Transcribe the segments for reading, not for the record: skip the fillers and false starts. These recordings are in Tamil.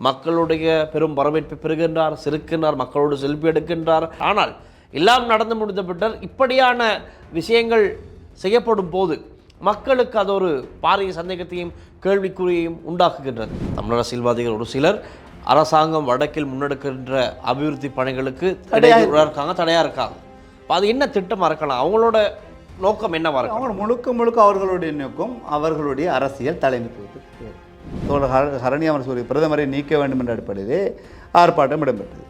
மக்களுடைய பெரும் வரவேற்பை பெறுகின்றார், சிரிக்கின்றார், மக்களோடு செல்ஃபி எடுக்கின்றார். ஆனால் எல்லாம் நடந்து முடிந்த பின்னர் இப்படியான விஷயங்கள் செய்யப்படும் போது மக்களுக்கு அது ஒரு பாரிய சந்தேகத்தையும் கேள்விக்குறியையும் உண்டாக்குகின்றது. தமிழ் அரசியல்வாதிகள் ஒரு சிலர் அரசாங்கம் வடக்கில் முன்னெடுக்கின்ற அபிவிருத்தி பணிகளுக்கு தடையாக இருக்காங்க. அது என்ன திட்டமாக இருக்கலாம்? அவங்களோட நோக்கம் என்னவா இருக்கும்? அவங்க முழுக்க அவர்களுடைய நோக்கம் அவர்களுடைய அரசியல் தலைமைத்துவத்துக்கு. ஹரணி அமர்சூரி பிரதமரை நீக்க வேண்டும் என்ற அடிப்படையிலே ஆர்ப்பாட்டம் இடம்பெற்றது.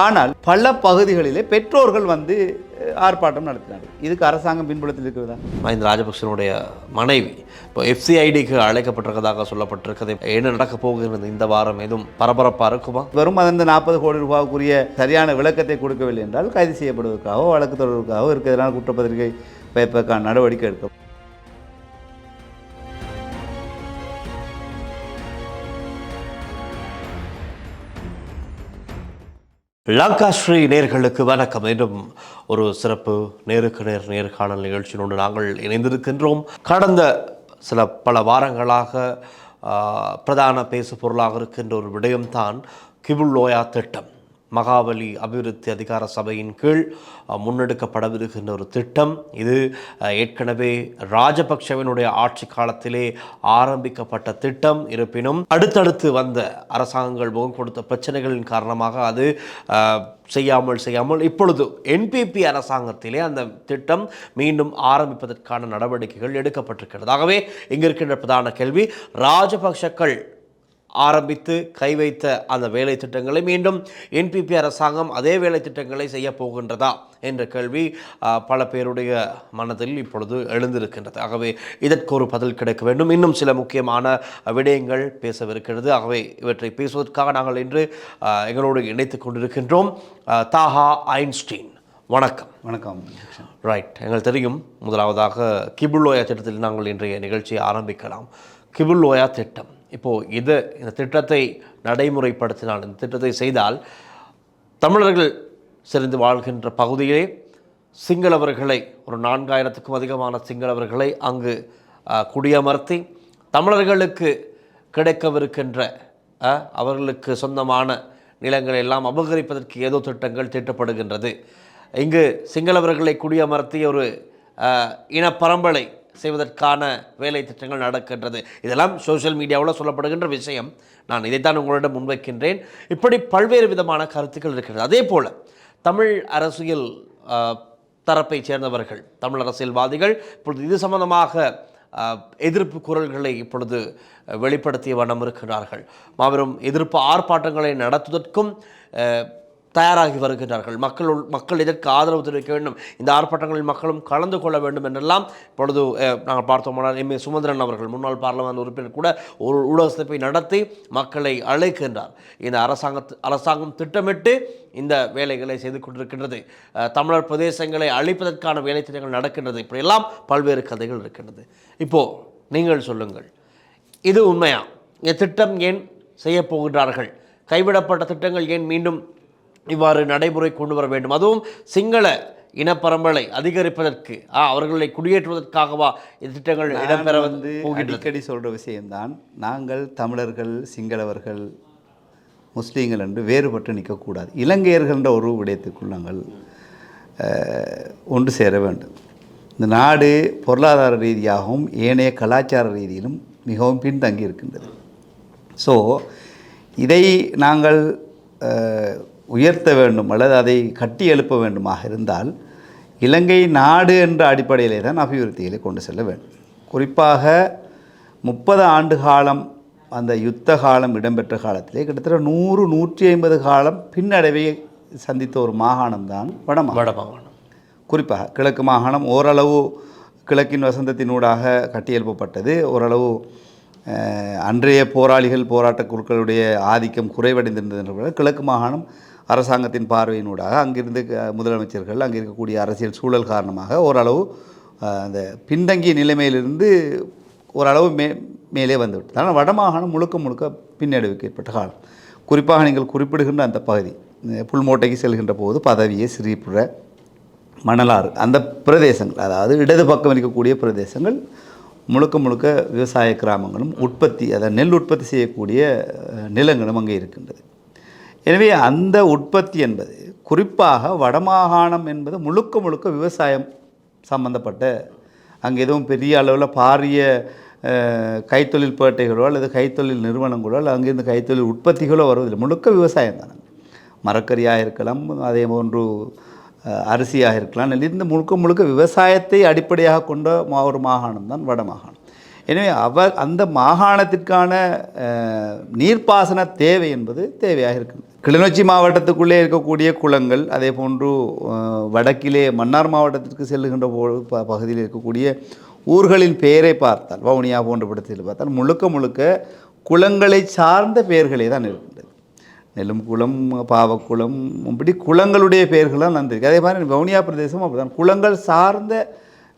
ஆனால் பல பகுதிகளிலே பெற்றோர்கள் வந்து ஆர்ப்பாட்டம் நடத்தினார்கள். இதுக்கு அரசாங்கம் பின்புலத்தில் இருக்கிறதா? மஹிந்த ராஜபக்சனுடைய மனைவி இப்போ FCIDக்கு அழைக்கப்பட்டிருக்கதாக சொல்லப்பட்டிருக்கிறது. என்ன நடக்க போகிறது இந்த வாரம்? எதுவும் பரபரப்பாக இருக்குமா? வெறும் அந்த 40 கோடி ரூபாய்க்குரிய சரியான விளக்கத்தை கொடுக்கவில்லை என்றால் கைது செய்யப்படுவதற்காகவோ வழக்கு தொடர்வதற்காகவோ இருக்கிறதான குற்றப்பத்திரிகை வைப்பதற்கான நடவடிக்கை எடுக்கும். லங்காஸ்ரீ நேர்களுக்கு வணக்கம். என்றும் ஒரு சிறப்பு நேருக்கு நேர் நேர்காணல் நிகழ்ச்சியோடு நாங்கள் இணைந்திருக்கின்றோம். கடந்த பல வாரங்களாக பிரதான பேசு பொருளாக இருக்கின்ற ஒரு விடயம்தான் கிபுல் லோயா திட்டம். மகாவலி அபிவிருத்தி அதிகார சபையின் கீழ் முன்னெடுக்கப்படவிருக்கின்ற ஒரு திட்டம். இது ஏற்கனவே ராஜபக்சவினுடைய ஆட்சி காலத்திலே ஆரம்பிக்கப்பட்ட திட்டம். இருப்பினும் அடுத்தடுத்து வந்த அரசாங்கங்கள் முகம் கொடுத்த பிரச்சனைகளின் காரணமாக அது செய்யாமல் இப்பொழுது NPP அரசாங்கத்திலே அந்த திட்டம் மீண்டும் ஆரம்பிப்பதற்கான நடவடிக்கைகள் எடுக்கப்பட்டிருக்கிறது. ஆகவே இங்கு இருக்கின்ற பிரதான கேள்வி, ராஜபக்சக்கள் ஆரம்பித்து கை வைத்த அந்த வேலை திட்டங்களை மீண்டும் NPP அரசாங்கம் அதே வேலை திட்டங்களை செய்ய போகின்றதா என்ற கேள்வி பல பேருடைய மனதில் இப்பொழுது எழுந்திருக்கின்றது. ஆகவே இதற்கு ஒரு பதில் கிடைக்க வேண்டும். இன்னும் சில முக்கியமான விடயங்கள் பேசவிருக்கிறது. ஆகவே இவற்றை பேசுவதற்காக நாங்கள் இன்று எங்களோடு இணைத்துக் கொண்டிருக்கின்றோம். தாஹா ஐன்ஸ்டீன், வணக்கம். வணக்கம். ரைட், எங்களுக்கு தெரியும். முதலாவதாக கிபுல் லோயா திட்டத்தில் நாங்கள் இன்றைய நிகழ்ச்சியை ஆரம்பிக்கலாம். கிபுல் லோயா திட்டம், இப்போது இந்த திட்டத்தை நடைமுறைப்படுத்தினால், இந்த திட்டத்தை செய்தால் தமிழர்கள் செறிந்து வாழ்கின்ற பகுதியிலே சிங்களவர்களை, ஒரு 4000க்கும் அதிகமான சிங்களவர்களை அங்கு குடியமர்த்தி தமிழர்களுக்கு கிடைக்கவிருக்கின்ற அவர்களுக்கு சொந்தமான நிலங்களை எல்லாம் அபகரிப்பதற்கு ஏதோ திட்டங்கள் தீட்டப்படுகின்றது. இங்கு சிங்களவர்களை குடியமர்த்தி ஒரு இனப்பரம்பலை செய்வதற்கான வேலை திட்டங்கள் நடக்கின்றது. இதெல்லாம் சோஷியல் மீடியாவில் சொல்லப்படுகின்ற விஷயம். நான் இதைத்தான் உங்களிடம் முன்வைக்கின்றேன். இப்படி பல்வேறு விதமான கருத்துக்கள் இருக்கிறது. அதே போல் தமிழ் அரசியல் தரப்பை சேர்ந்தவர்கள், தமிழ் அரசியல்வாதிகள் இப்பொழுது இது சம்பந்தமாக எதிர்ப்பு குரல்களை இப்பொழுது வெளிப்படுத்திய வண்ணம் இருக்கிறார்கள். மாபெரும் எதிர்ப்பு ஆர்ப்பாட்டங்களை நடத்துவதற்கும் தயாராகி வருகின்றார்கள். மக்கள் இதற்கு ஆதரவு தெரிவிக்க வேண்டும், இந்த ஆர்ப்பாட்டங்களில் மக்களும் கலந்து கொள்ள வேண்டும் என்றெல்லாம் இப்பொழுது நாங்கள் பார்த்தோம்னால் MA சுமந்திரன் அவர்கள், முன்னாள் பார்லமெண்ட் உறுப்பினர் கூட ஒரு ஊடக சந்திப்பை நடத்தி மக்களை அழைக்கின்றார். இந்த அரசாங்கம் திட்டமிட்டு இந்த வேலைகளை செய்து கொண்டிருக்கின்றது, தமிழர் பிரதேசங்களை அழிப்பதற்கான வேலை திட்டங்கள் நடக்கின்றது. இப்படியெல்லாம் பல்வேறு கதைகள் இருக்கின்றது. இப்போது நீங்கள் சொல்லுங்கள், இது உண்மையா? இந்த திட்டம் ஏன் செய்ய போகின்றார்கள்? கைவிடப்பட்ட திட்டங்கள் ஏன் மீண்டும் இவ்வாறு நடைமுறை கொண்டு வர வேண்டும்? அதுவும் சிங்கள இனப்பரம்பலை அதிகரிப்பதற்கு, அவர்களை குடியேற்றுவதற்காகவா இந்த திட்டங்கள் இடம்பெற அடிக்கடி சொல்கிற விஷயம்தான். நாங்கள் தமிழர்கள், சிங்களவர்கள், முஸ்லீம்கள் என்று வேறுபட்டு நிற்கக்கூடாது. இலங்கையர்கள்ன்ற ஒரு விடயத்துக்குள் நாங்கள் ஒன்று சேர வேண்டும். இந்த நாடு பொருளாதார ரீதியாகவும் ஏனைய கலாச்சார ரீதியிலும் மிகவும் பின்தங்கி இருக்கின்றது. ஸோ இதை நாங்கள் உயர்த்த வேண்டும் அல்லது அதை கட்டி எழுப்ப வேண்டுமாக இருந்தால் இலங்கை நாடு என்ற அடிப்படையிலே தான் அபிவிருத்திகளை கொண்டு செல்ல வேண்டும். குறிப்பாக 30 ஆண்டு காலம் அந்த யுத்த காலம் இடம்பெற்ற காலத்திலே கிட்டத்தட்ட 100-150 காலம் பின்னடைவை சந்தித்த ஒரு மாகாணம்தான் வடமாகாணம். குறிப்பாக கிழக்கு மாகாணம் ஓரளவு கிழக்கின் வசந்தத்தினூடாக கட்டியெழுப்பப்பட்டது. ஓரளவு அன்றைய போராட்ட குழுக்களுடைய ஆதிக்கம் குறைவடைந்திருந்தது என்ற கிழக்கு மாகாணம் அரசாங்கத்தின் பார்வையினூடாக அங்கிருந்து முதலமைச்சர்கள், அங்கே இருக்கக்கூடிய அரசியல் சூழல் காரணமாக ஓரளவு அந்த பின்தங்கிய நிலைமையிலிருந்து ஓரளவு மேலே வந்துவிட்டது. ஆனால் வடமாகாணம் முழுக்க பின்னடைவுக்கு ஏற்பட்ட காலம். குறிப்பாக நீங்கள் குறிப்பிடுகின்ற அந்த பகுதி, புல்மோட்டைக்கு செல்கின்ற போது பதவியை, சிறிபுர, மணலாறு, அந்த பிரதேசங்கள், அதாவது இடது பக்கம் இருக்கக்கூடிய பிரதேசங்கள் முழுக்க முழுக்க விவசாய கிராமங்களும் உற்பத்தி, அதை நெல் உற்பத்தி செய்யக்கூடிய நிலங்களும் அங்கே இருக்கின்றது. எனவே அந்த உற்பத்தி என்பது குறிப்பாக வடமாகாணம் என்பது முழுக்க முழுக்க விவசாயம் சம்பந்தப்பட்ட, அங்கே எதுவும் பெரிய அளவில் பாரிய கைத்தொழில் பேட்டைகளோ அல்லது கைத்தொழில் நிறுவனங்களோ அல்லது அங்கேருந்து கைத்தொழில் உற்பத்திகளோ வருவதில்லை. முழுக்க விவசாயம் தானே. மரக்கறியாக இருக்கலாம், அதே போன்று அரிசியாக இருக்கலாம். இந்த முழுக்க முழுக்க விவசாயத்தை அடிப்படையாக கொண்ட ஒரு மாகாணம் தான் வடமாகாணம். எனவே அந்த மாகாணத்திற்கான நீர்ப்பாசன தேவை என்பது தேவையாக இருக்குது. கிளிநொச்சி மாவட்டத்துக்குள்ளே இருக்கக்கூடிய குளங்கள், அதே போன்று வடக்கிலே மன்னார் மாவட்டத்திற்கு செல்லுகின்ற பகுதியில் இருக்கக்கூடிய ஊர்களின் பெயரை பார்த்தால், வவுனியா போன்ற படத்தில் பார்த்தால் முழுக்க முழுக்க குளங்களை சார்ந்த பெயர்களே தான் இருக்கின்றது. நெல்லும் குளம், பாவக்குளம், இப்படி குளங்களுடைய பெயர்கள்லாம் நன்றிருக்கு. அதே மாதிரி வவுனியா பிரதேசம் அப்படிதான் குளங்கள் சார்ந்த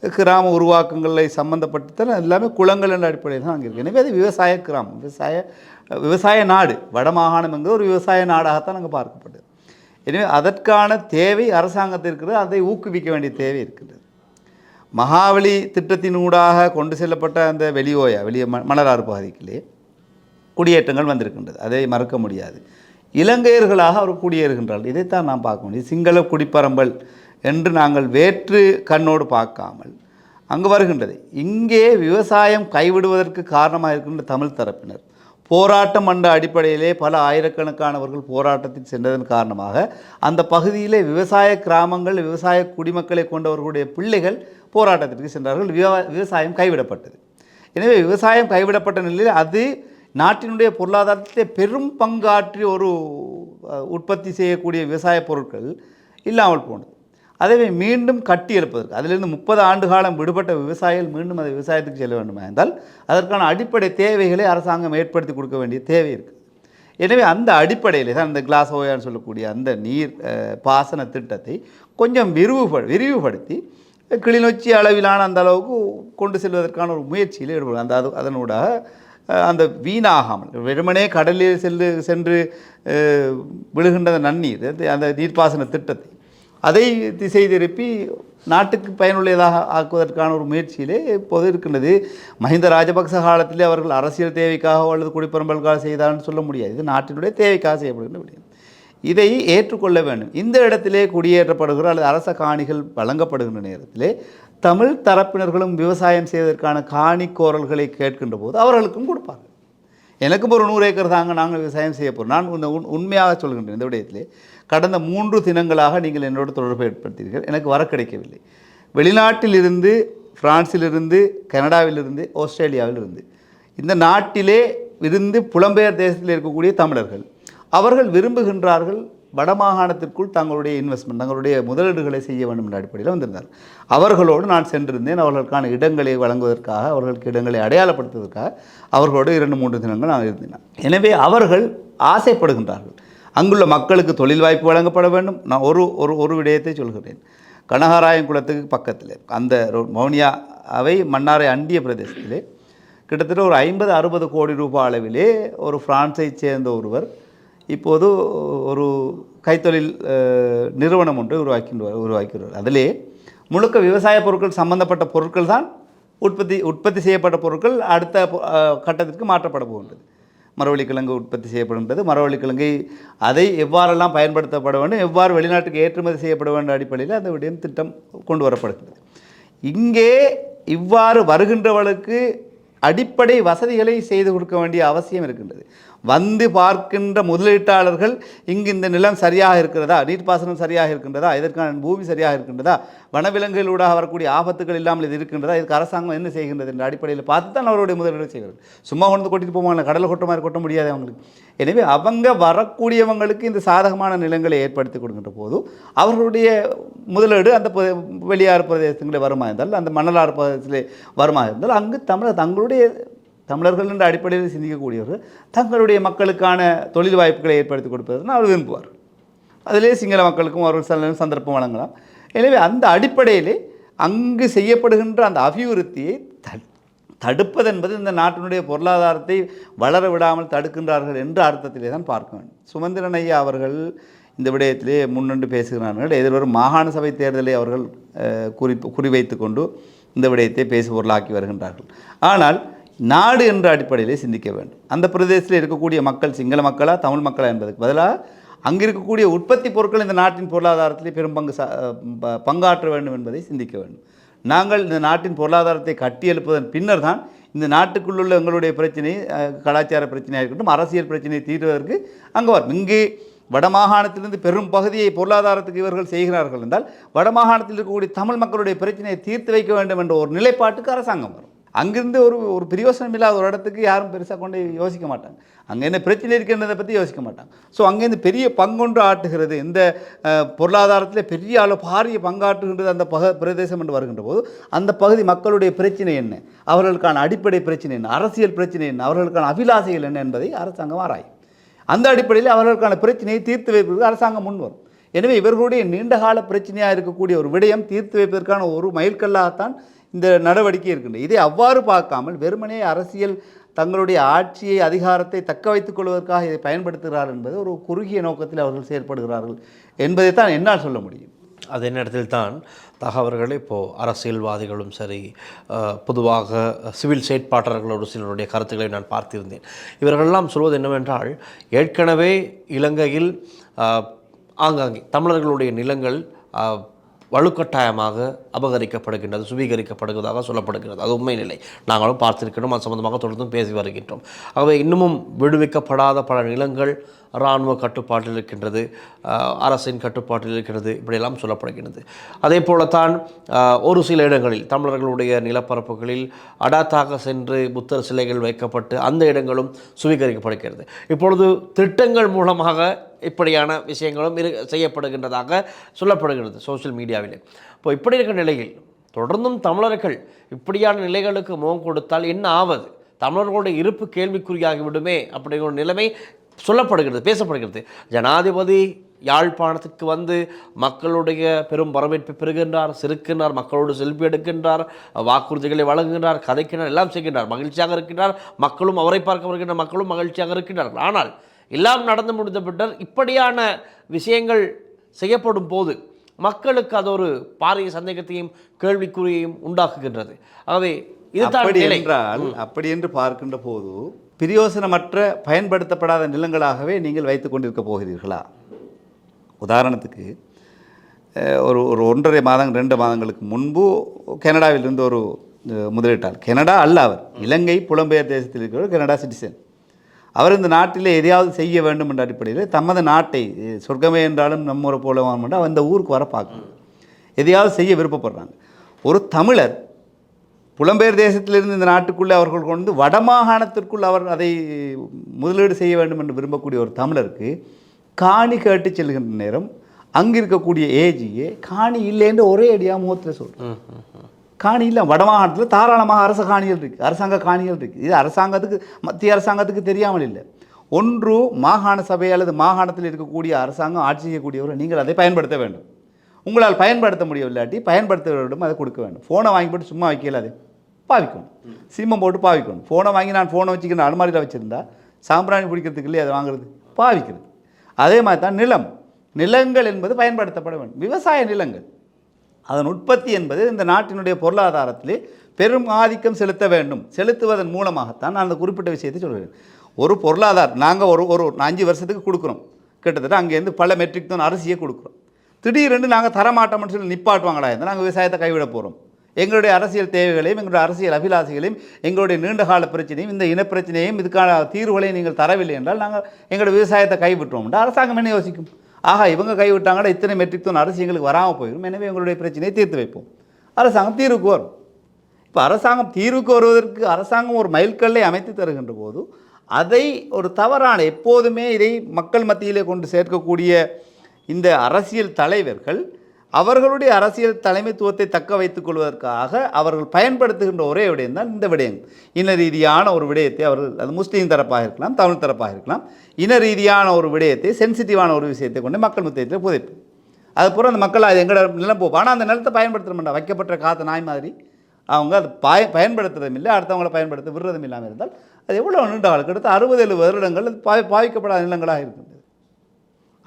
கிராம உருவாக்கங்களை சம்மந்தப்பட்டு தான் எல்லாமே குளங்கள் என்ற அடிப்படையில் தான் அங்கே இருக்குது. எனவே அது விவசாய கிராமம், விவசாய நாடு. வடமாகாணம் என்கிற ஒரு விவசாய நாடாகத்தான் அங்கே பார்க்கப்படுது. எனவே அதற்கான தேவை அரசாங்கத்திற்கு அதை ஊக்குவிக்க வேண்டிய தேவை இருக்கின்றது. மகாவலி திட்டத்தினூடாக கொண்டு செல்லப்பட்ட அந்த வெளியே மணலாறு பகுதிகளே குடியேற்றங்கள் வந்திருக்கின்றது, அதை மறக்க முடியாது. இலங்கையர்களாக அவர் குடியேறுகின்றார்கள். இதைத்தான் நாம் பார்க்க முடியும். சிங்கள குடிப்பரம்பல் என்று நாங்கள் வேற்று கண்ணோடு பார்க்காமல் அங்கு வருகின்றது. இங்கே விவசாயம் கைவிடுவதற்கு காரணமாக இருக்கின்ற தமிழ் தரப்பினர் போராட்டம் என்ற அடிப்படையிலே பல ஆயிரக்கணக்கானவர்கள் போராட்டத்தில் சென்றதன் காரணமாக அந்த பகுதியிலே விவசாய கிராமங்கள், விவசாய குடிமக்களை கொண்டவர்களுடைய பிள்ளைகள் போராட்டத்திற்கு சென்றார்கள். விவசாயம் கைவிடப்பட்டது. எனவே விவசாயம் கைவிடப்பட்ட நிலையில் அது நாட்டினுடைய பொருளாதாரத்தை பெரும் பங்காற்றி ஒரு உற்பத்தி செய்யக்கூடிய விவசாய பொருட்கள் இல்லாமல் போனது. அதை மீண்டும் கட்டி எழுப்பதற்கு, அதிலிருந்து 30 ஆண்டு காலம் விடுபட்ட விவசாயிகள் மீண்டும் அதை விவசாயத்துக்கு செல்ல வேண்டுமா என்றால் அதற்கான அடிப்படை தேவைகளை அரசாங்கம் ஏற்படுத்தி கொடுக்க வேண்டிய தேவை இருக்குது. எனவே அந்த அடிப்படையில் தான் இந்த கிளாஸ் ஓயான்னு சொல்லக்கூடிய அந்த நீர் பாசன திட்டத்தை கொஞ்சம் விரிவுபடுத்தி கிளிநொச்சி அளவிலான அந்த அளவுக்கு கொண்டு செல்வதற்கான ஒரு முயற்சியில் ஈடுபடும். அதனூடாக அந்த வீணாகாமல் வெறுமனே கடலில் சென்று விழுகின்ற நன்னீர், அந்த நீர்ப்பாசன திட்டத்தை அதை திசை திருப்பி நாட்டுக்கு பயனுள்ளதாக ஆக்குவதற்கான ஒரு முயற்சியிலே இப்போது இருக்கின்றது. மஹிந்த ராஜபக்ச காலத்திலே அவர்கள் அரசியல் தேவைக்காக அல்லது குடிப்பரம்பலுக்காக செய்தான்னு சொல்ல முடியாது. இது நாட்டினுடைய தேவைக்காக செய்யப்படுகின்ற விடயம். இதை ஏற்றுக்கொள்ள வேண்டும். இந்த இடத்திலே குடியேற்றப்படுகிற அல்லது அரச காணிகள் வழங்கப்படுகின்ற நேரத்திலே தமிழ் தரப்பினர்களும் விவசாயம் செய்வதற்கான காணி கோரல்களை கேட்கின்ற போது அவர்களுக்கும் கொடுப்பார்கள். எனக்கும் ஒரு 100 ஏக்கர் தாங்க, நாங்கள் விவசாயம் செய்ய போகிறோம். நான் உண்மையாக சொல்கின்றேன். இந்த விடயத்திலே கடந்த 3 தினங்களாக நீங்கள் என்னோட தொடர்பு ஏற்படுத்தீர்கள். எனக்கு வர கிடைக்கவில்லை. வெளிநாட்டிலிருந்து, பிரான்சிலிருந்து, கனடாவிலிருந்து, ஆஸ்திரேலியாவிலிருந்து, இந்த நாட்டிலே இருந்து புலம்பெயர் தேசத்தில் இருக்கக்கூடிய தமிழர்கள் அவர்கள் விரும்புகின்றார்கள் வடமாகாணத்திற்குள் தங்களுடைய இன்வெஸ்ட்மெண்ட், தங்களுடைய முதலீடுகளை செய்ய வேண்டும் என்ற அடிப்படையில் வந்திருந்தார். அவர்களோடு நான் சென்றிருந்தேன். அவர்களுக்கான இடங்களை வழங்குவதற்காக, அவர்களுக்கு இடங்களை அடையாளப்படுத்துவதற்காக அவர்களோடு 2-3 தினங்கள் நான் இருந்தேன். எனவே அவர்கள் ஆசைப்படுகின்றார்கள் அங்குள்ள மக்களுக்கு தொழில் வாய்ப்பு வழங்கப்பட வேண்டும். நான் ஒரு விடயத்தை சொல்கிறேன். கனகராயன்குளத்துக்கு பக்கத்தில் அந்த வவுனியாவை மன்னாரை அண்டிய பிரதேசத்திலே கிட்டத்தட்ட ஒரு 50-60 கோடி ரூபாய் அளவிலே ஒரு பிரான்ஸை சேர்ந்த ஒருவர் இப்போது ஒரு கைத்தொழில் நிறுவனம் ஒன்று உருவாக்கிறார். அதிலே முழுக்க விவசாய பொருட்கள் சம்பந்தப்பட்ட பொருட்கள் தான் உற்பத்தி செய்யப்பட்ட பொருட்கள் அடுத்த கட்டத்திற்கு மாற்றப்பட போகின்றது. மரவள்ளிக்கிழங்கு உற்பத்தி செய்யப்படுகின்றது. மரவள்ளிக்கிழங்கை அதை எவ்வாறெல்லாம் பயன்படுத்தப்பட வேண்டும், எவ்வாறு வெளிநாட்டுக்கு ஏற்றுமதி செய்யப்பட வேண்டும் அடிப்படையில் அந்த விடயம் திட்டம் கொண்டு வரப்படுகிறது. இங்கே இவ்வாறு வருகின்றவர்களுக்கு அடிப்படை வசதிகளை செய்து கொடுக்க வேண்டிய அவசியம் இருக்கின்றது. வந்து பார்க்கின்ற முதலீட்டாளர்கள் இங்கு இந்த நிலம் சரியாக இருக்கிறதா, நீர்ப்பாசனம் சரியாக இருக்கின்றதா, இதற்கான பூமி சரியாக இருக்கின்றதா, வனவிலங்குகளூடாக வரக்கூடிய ஆபத்துகள் இல்லாமல் இது இருக்கின்றதா, இதுக்கு அரசாங்கம் என்ன செய்கின்றது என்ற அடிப்படையில் பார்த்து தான் அவருடைய முதலீடு செய்கிறது. சும்மா கொண்டு கொட்டிட்டு போவாங்க, கடலை கொட்ட மாதிரி கொட்ட முடியாது அவங்களுக்கு. எனவே அவங்க வரக்கூடியவங்களுக்கு இந்த சாதகமான நிலங்களை ஏற்படுத்தி கொடுக்கின்ற போது அவர்களுடைய முதலீடு அந்த வெளியாறு பிரதேசங்களே வருமா இருந்தால், அந்த மணலாறு பிரதேசத்திலே வருமா இருந்தால் அங்கு தங்களுடைய தமிழர்கள் என்ற அடிப்படையில் சிந்திக்கக்கூடியவர்கள் தங்களுடைய மக்களுக்கான தொழில் வாய்ப்புகளை ஏற்படுத்தி கொடுப்பதுன்னு அவர் விரும்புவார். அதிலே சிங்கள மக்களுக்கும் அவர்கள் சந்தர்ப்பம் வழங்கலாம். எனவே அந்த அடிப்படையிலே அங்கு செய்யப்படுகின்ற அந்த அபிவிருத்தியை தடுப்பதென்பது இந்த நாட்டினுடைய பொருளாதாரத்தை வளர விடாமல் தடுக்கின்றார்கள் என்ற அர்த்தத்திலே தான் பார்க்க வேண்டும். சுமந்திரன் ஐயா அவர்கள் இந்த விடயத்திலே முன்னின்று பேசுகிறார்கள். எதிர்வரும் மாகாண சபை தேர்தலை அவர்கள் குறிவைத்து கொண்டு இந்த விடயத்தை பேசுபொருளாக்கி வருகின்றார்கள். ஆனால் நாடு என்ற அடிப்படையிலே சிந்திக்க வேண்டும். அந்த பிரதேசத்தில் இருக்கக்கூடிய மக்கள் சிங்கள மக்களா தமிழ் மக்களா என்பதற்கு பதிலாக அங்கே இருக்கக்கூடிய உற்பத்தி பொருட்கள் இந்த நாட்டின் பொருளாதாரத்திலே பெரும் பங்காற்ற வேண்டும் என்பதை சிந்திக்க வேண்டும். நாங்கள் இந்த நாட்டின் பொருளாதாரத்தை கட்டியெழுப்பதன் பின்னர் தான் இந்த நாட்டுக்குள்ளுள்ள எங்களுடைய பிரச்சனை, கலாச்சார பிரச்சனையாக இருக்கட்டும், அரசியல் பிரச்சனையை தீர்வதற்கு அங்கே வரும். இங்கே வடமாகாணத்திலிருந்து பெரும் பகுதியை பொருளாதாரத்துக்கு இவர்கள் செய்கிறார்கள் என்றால் வடமாகாணத்தில் இருக்கக்கூடிய தமிழ் மக்களுடைய பிரச்சனையை தீர்த்து வைக்க வேண்டும் என்ற ஒரு நிலைப்பாட்டுக்கு அரசாங்கம் வரும். அங்கிருந்து ஒரு பிரயோசனம் இல்லாத ஒரு இடத்துக்கு யாரும் பெருசாக கொண்டு யோசிக்க மாட்டாங்க. அங்கே என்ன பிரச்சனை இருக்கின்றதை பற்றி யோசிக்க மாட்டாங்க. ஸோ அங்கேருந்து பெரிய பங்கொன்று ஆட்டுகிறது, இந்த பொருளாதாரத்தில் பெரிய அளவு பாரிய பங்காற்றுகின்றது அந்த பிரதேசம் என்று வருகின்ற போது அந்த பகுதி மக்களுடைய பிரச்சனை என்ன, அவர்களுக்கான அடிப்படை பிரச்சனை என்ன, அரசியல் பிரச்சனை என்ன, அவர்களுக்கான அபிலாசைகள் என்ன என்பதை அரசாங்கம் ஆராயும். அந்த அடிப்படையில் அவர்களுக்கான பிரச்சனையை தீர்த்து வைப்பதற்கு அரசாங்கம் முன் வரும். எனவே இவர்களுடைய நீண்டகால பிரச்சனையாக இருக்கக்கூடிய ஒரு விடயம் தீர்த்து வைப்பதற்கான ஒரு மைல்கல்லாகத்தான் இந்த நடவடிக்கை இருக்கின்றது. இதை அவ்வாறு பார்க்காமல் வெறுமனே அரசியல் தங்களுடைய ஆட்சியை அதிகாரத்தை தக்க வைத்துக் கொள்வதற்காக இதை பயன்படுத்துகிறார்கள் என்பது ஒரு குறுகிய நோக்கத்தில் அவர்கள் செயற்படுகிறார்கள் என்பதை தான் என்னால் சொல்ல முடியும். அதே நேரத்தில் தான் தகவல்கள் இப்போது அரசியல்வாதிகளும் சரி, பொதுவாக சிவில் செயற்பாட்டாளர்களோடு சிலருடைய கருத்துக்களை நான் பார்த்திருந்தேன். இவர்களெல்லாம் சொல்வது என்னவென்றால், ஏற்கனவே இலங்கையில் ஆங்காங்கே தமிழர்களுடைய நிலங்கள் வலுக்கட்டாயமாக அபகரிக்கப்படுகின்றது, சுவீகரிக்கப்படுவதாக சொல்லப்படுகிறது. அது உண்மை நிலை. நாங்களும் பார்த்திருக்கிறோம், அது சம்பந்தமாக தொடர்ந்தும் பேசி வருகின்றோம். ஆகவே இன்னமும் விடுவிக்கப்படாத பல நிலங்கள் இராணுவ கட்டுப்பாட்டில் இருக்கின்றது, அரசின் கட்டுப்பாட்டில் இருக்கிறது, இப்படியெல்லாம் சொல்லப்படுகின்றது. அதே போலத்தான் ஒரு சில இடங்களில் தமிழர்களுடைய நிலப்பரப்புகளில் அடாத்தாக சென்று புத்தர் சிலைகள் வைக்கப்பட்டு அந்த இடங்களும் சுவீகரிக்கப்படுகிறது. இப்பொழுது திட்டங்கள் மூலமாக இப்படியான விஷயங்களும் செய்யப்படுகின்றதாக சொல்லப்படுகிறது சோசியல் மீடியாவிலே. இப்போ இப்படி இருக்கிற நிலையில் தொடர்ந்தும் தமிழர்கள் இப்படியான நிலைகளுக்கு முகம் கொடுத்தால் என்ன ஆவது? தமிழர்களுடைய இருப்பு கேள்விக்குறியாகிவிடுமே அப்படிங்கிற ஒரு நிலைமை சொல்லப்படுகிறது, பேசப்படுகிறது. ஜனாதிபதி யாழ்ப்பாணத்திற்கு வந்து மக்களுடைய பெரும் வரவேற்பை பெறுகின்றார், சிரிக்கின்றார், மக்களோடு செல்ஃபி எடுக்கின்றார், வாக்குறுதிகளை வழங்குகின்றார், கதைக்கின்றார், எல்லாம் செய்கின்றார், மகிழ்ச்சியாக இருக்கின்றார். மக்களும் அவரை பார்க்க வருகின்ற மக்களும் மகிழ்ச்சியாக இருக்கின்றார்கள். ஆனால் எல்லாம் நடந்து முடிந்த பின்னர் இப்படியான விஷயங்கள் செய்யப்படும் போது மக்களுக்கு அது ஒரு பாரிய சந்தேகத்தையும் கேள்விக்குறியையும் உண்டாக்குகின்றது. ஆகவே அப்படி என்று பார்க்கின்ற போது பிரயோசனமற்ற பயன்படுத்தப்படாத நிலங்களாகவே நீங்கள் வைத்து கொண்டிருக்க போகிறீர்களா? உதாரணத்துக்கு ஒரு 1.5 மாதம் 2 மாதங்களுக்கு முன்பு கனடாவிலிருந்து ஒரு முதலீட்டாளர், கனடா அல்ல அவர், இலங்கை புலம்பெயர் தேசத்தில் இருக்கிற கனடா சிட்டிசன், அவர் இந்த நாட்டிலே எதையாவது செய்ய வேண்டும் என்ற அடிப்படையில் தமது நாட்டை சொர்க்கமே என்றாலும் நம்மூரை போல வாங்க அந்த ஊருக்கு வர பார்க்கணும், எதையாவது செய்ய விருப்பப்படுறாங்க. ஒரு தமிழர் புலம்பெயர் தேசத்திலிருந்து இந்த நாட்டுக்குள்ளே அவர்கள் கொண்டு வடமாகாணத்திற்குள் அவர் அதை முதலீடு செய்ய வேண்டும் என்று விரும்பக்கூடிய ஒரு தமிழருக்கு காணி கேட்டு செல்கின்ற நேரம் அங்கே இருக்கக்கூடிய ஏஜியே காணி இல்லைன்னு ஒரே அடியாக முகத்தில் சொல்கிறேன். காணி இல்லை, வடமாகாணத்தில் தாராளமாக அரச காணிகள் இருக்குது, அரசாங்க காணிகள் இருக்குது. இது அரசாங்கத்துக்கு, மத்திய அரசாங்கத்துக்கு தெரியாமல் இல்லை. ஒன்று மாகாண சபை அல்லது மாகாணத்தில் இருக்கக்கூடிய அரசாங்கம் ஆட்சி செய்யக்கூடியவர்கள் நீங்கள் அதை பயன்படுத்த வேண்டும். உங்களால் பயன்படுத்த முடியவில்லாட்டி பயன்படுத்தவர்களிடம் அதை கொடுக்க வேண்டும். ஃபோனை வாங்கி போட்டு சும்மா வைக்கல, அது பாவிக்கணும், சிம்மம் போட்டு பாவிக்கணும். ஃபோனை வாங்கி நான் ஃபோனை வச்சுக்கிற அலுமாரியில் வச்சுருந்தா சாம்பிராணி பிடிக்கிறதுக்கு இல்லையே அதை வாங்குறது, பாவிக்கிறது. அதே மாதிரி தான் நிலங்கள் என்பது பயன்படுத்தப்பட வேண்டும். விவசாய நிலங்கள், அதன் உற்பத்தி என்பது இந்த நாட்டினுடைய பொருளாதாரத்திலே பெரும் ஆதிக்கம் செலுத்த வேண்டும். செலுத்துவதன் மூலமாகத்தான் நான் அந்த குறிப்பிட்ட விஷயத்தை சொல்கிறேன். ஒரு பொருளாதாரம் நாங்கள் ஒரு 5 வருஷத்துக்கு கொடுக்குறோம், கிட்டத்தட்ட அங்கேருந்து பல மெட்ரிக் டன் அரிசியை கொடுக்குறோம். திடீரென்று நாங்கள் தரமாட்டோம்னு சொல்லி நிப்பாட்டுவாங்களா இருந்தால் நாங்கள் விவசாயத்தை கைவிட போகிறோம். எங்களுடைய அரசியல் தேவைகளையும் எங்களுடைய அரசியல் அபிலாசைகளையும் எங்களுடைய நீண்டகால பிரச்சனையும் இந்த இனப்பிரச்சனையும் இதுக்கான தீர்வுகளையும் நீங்கள் தரவில்லை என்றால் நாங்கள் எங்களுடைய விவசாயத்தை கைவிட்டுவோம். அரசாங்கம் என்ன யோசிக்கும்? ஆகா, இவங்க கைவிட்டாங்கன்னா இத்தனை மெட்ரிக் டன் அரிசி எங்களுக்கு வராமல் போயிடும், எனவே எங்களுடைய பிரச்சனையை தீர்த்து வைப்போம். அரசாங்கம் தீர்வுக்கு வரும். இப்போ அரசாங்கம் தீர்வுக்கு வருவதற்கு அரசாங்கம் ஒரு மைல்கல்லை அமைத்து தருகின்ற போது அதை ஒரு தவறான, எப்போதுமே இதை மக்கள் மத்தியிலே கொண்டு சேர்க்கக்கூடிய இந்த அரசியல் தலைவர்கள் அவர்களுடைய அரசியல் தலைமைத்துவத்தை தக்க வைத்துக் கொள்வதற்காக அவர்கள் பயன்படுத்துகின்ற ஒரே விடயம் தான் இந்த விடயம். இன ரீதியான ஒரு விடயத்தை அவர்கள், அது முஸ்லீம் தரப்பாக இருக்கலாம், தமிழ் தரப்பாக இருக்கலாம், இன ரீதியான ஒரு விடயத்தை, சென்சிட்டிவான ஒரு விஷயத்தை கொண்டு மக்கள் மத்தியத்தில் புதைப்பு. அதுபோல் அந்த மக்கள் அது எங்களோட நிலம் போகும், ஆனால் அந்த நிலத்தை பயன்படுத்த மாட்டாங்க. வைக்கப்பட்ட காத்த நாய் மாதிரி அவங்க அது பயன்படுத்துறதும் இல்லை, அடுத்தவங்களை பயன்படுத்த விடுறதும் இல்லாமல் இருந்தால் அது எவ்வளோ நீண்ட காலம், கிட்டத்தட்ட 60-70 வருடங்கள் பாவிக்கப்படாத நிலங்களாக இருக்கின்றது.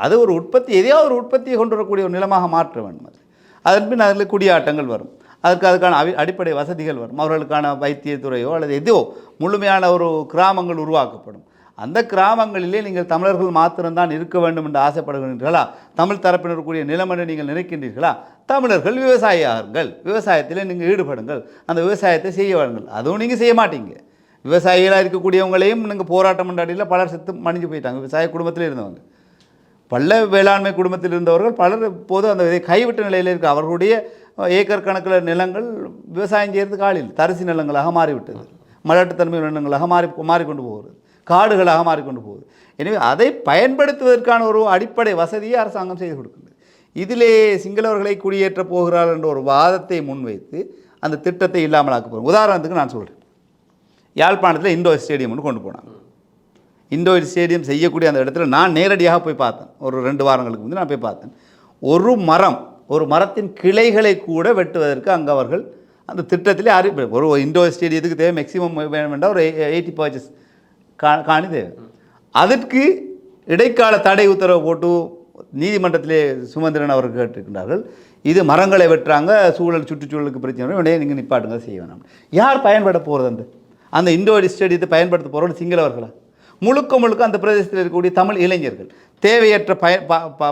அது ஒரு உற்பத்தி, எதையாவது ஒரு உற்பத்தியை கொண்டு வரக்கூடிய ஒரு நிலமாக மாற்ற வேண்டும். அதன் பின் அதில் குடியாட்டங்கள் வரும். அதுக்கான அடிப்படை வசதிகள் வரும். அவர்களுக்கான வைத்தியத்துறையோ அல்லது எதுவோ முழுமையான ஒரு கிராமங்கள் உருவாக்கப்படும். அந்த கிராமங்களிலே நீங்கள் தமிழர்கள் மாத்திரம்தான் இருக்க வேண்டும் என்று ஆசைப்படுகின்றீர்களா? தமிழ் தரப்பினருக்குரிய நிலம் என்று நீங்கள் நினைக்கின்றீர்களா? தமிழர்கள் விவசாயியார்கள், விவசாயத்தில் நீங்கள் ஈடுபடுங்கள், அந்த விவசாயத்தை செய்ய வாருங்கள். அதுவும் நீங்கள் செய்ய மாட்டீங்க. விவசாயிகளாக இருக்கக்கூடியவங்களையும் நீங்கள் போராட்டம் முன்னாடியில் பலர் செத்து மணிஞ்சு போயிட்டாங்க. விவசாய குடும்பத்தில் இருந்தவங்க, பல வேளாண்மை குடும்பத்தில் இருந்தவர்கள் பலர் இப்போது அந்த இதை கைவிட்ட நிலையில் இருக்க. அவர்களுடைய ஏக்கர் கணக்கில் நிலங்கள் விவசாயம் செய்கிறதுக்கு ஆளில் தரிசு நிலங்களாக மாறிவிட்டது, மலட்டுத்தன்மை நிலங்களாக மாறிக்கொண்டு போகிறது, காடுகளாக மாறிக்கொண்டு போகுது. எனவே அதை பயன்படுத்துவதற்கான ஒரு அடிப்படை வசதியை அரசாங்கம் செய்து கொடுக்கின்றது. இதிலே சிங்களவர்களை குடியேற்ற போகிறார்கள் என்ற ஒரு வாதத்தை முன்வைத்து அந்த திட்டத்தை இல்லாமல் ஆக்க போகிறோம். உதாரணத்துக்கு நான் சொல்கிறேன், யாழ்ப்பாணத்தில் இண்டோர் ஸ்டேடியம் ஒன்று கொண்டு போனாங்க. இண்டோர் ஸ்டேடியம் செய்யக்கூடிய அந்த இடத்துல நான் நேரடியாக போய் பார்த்தேன். ஒரு 2 வாரங்களுக்கு முந்தைய நான் போய் பார்த்தேன். ஒரு மரத்தின் கிளைகளை கூட வெட்டுவதற்கு அங்கே அவர்கள் அந்த திட்டத்திலே ஒரு இண்டோர் ஸ்டேடியத்துக்கு தேவை மேக்சிமம் வேணும் என்றால் ஒரு 80 பர்ச்சஸ் காணி தேவை. அதற்கு இடைக்கால தடை உத்தரவு போட்டு நீதிமன்றத்திலே சுமந்திரன் அவர்கள் கேட்டிருக்கின்றார்கள். இது மரங்களை வெட்டுறாங்க, சுற்றுச்சூழலுக்கு பிரச்சனை, உடனே நீங்கள் நிப்பாட்டுங்க, செய்ய வேணாம். யார் பயன்பட போகிறது? அந்த இண்டோர் ஸ்டேடியத்தை பயன்படுத்த போகிறோம் சிங்களவர்களா? முழுக்க அந்த பிரதேசத்தில் இருக்கக்கூடிய தமிழ் இளைஞர்கள் தேவையற்ற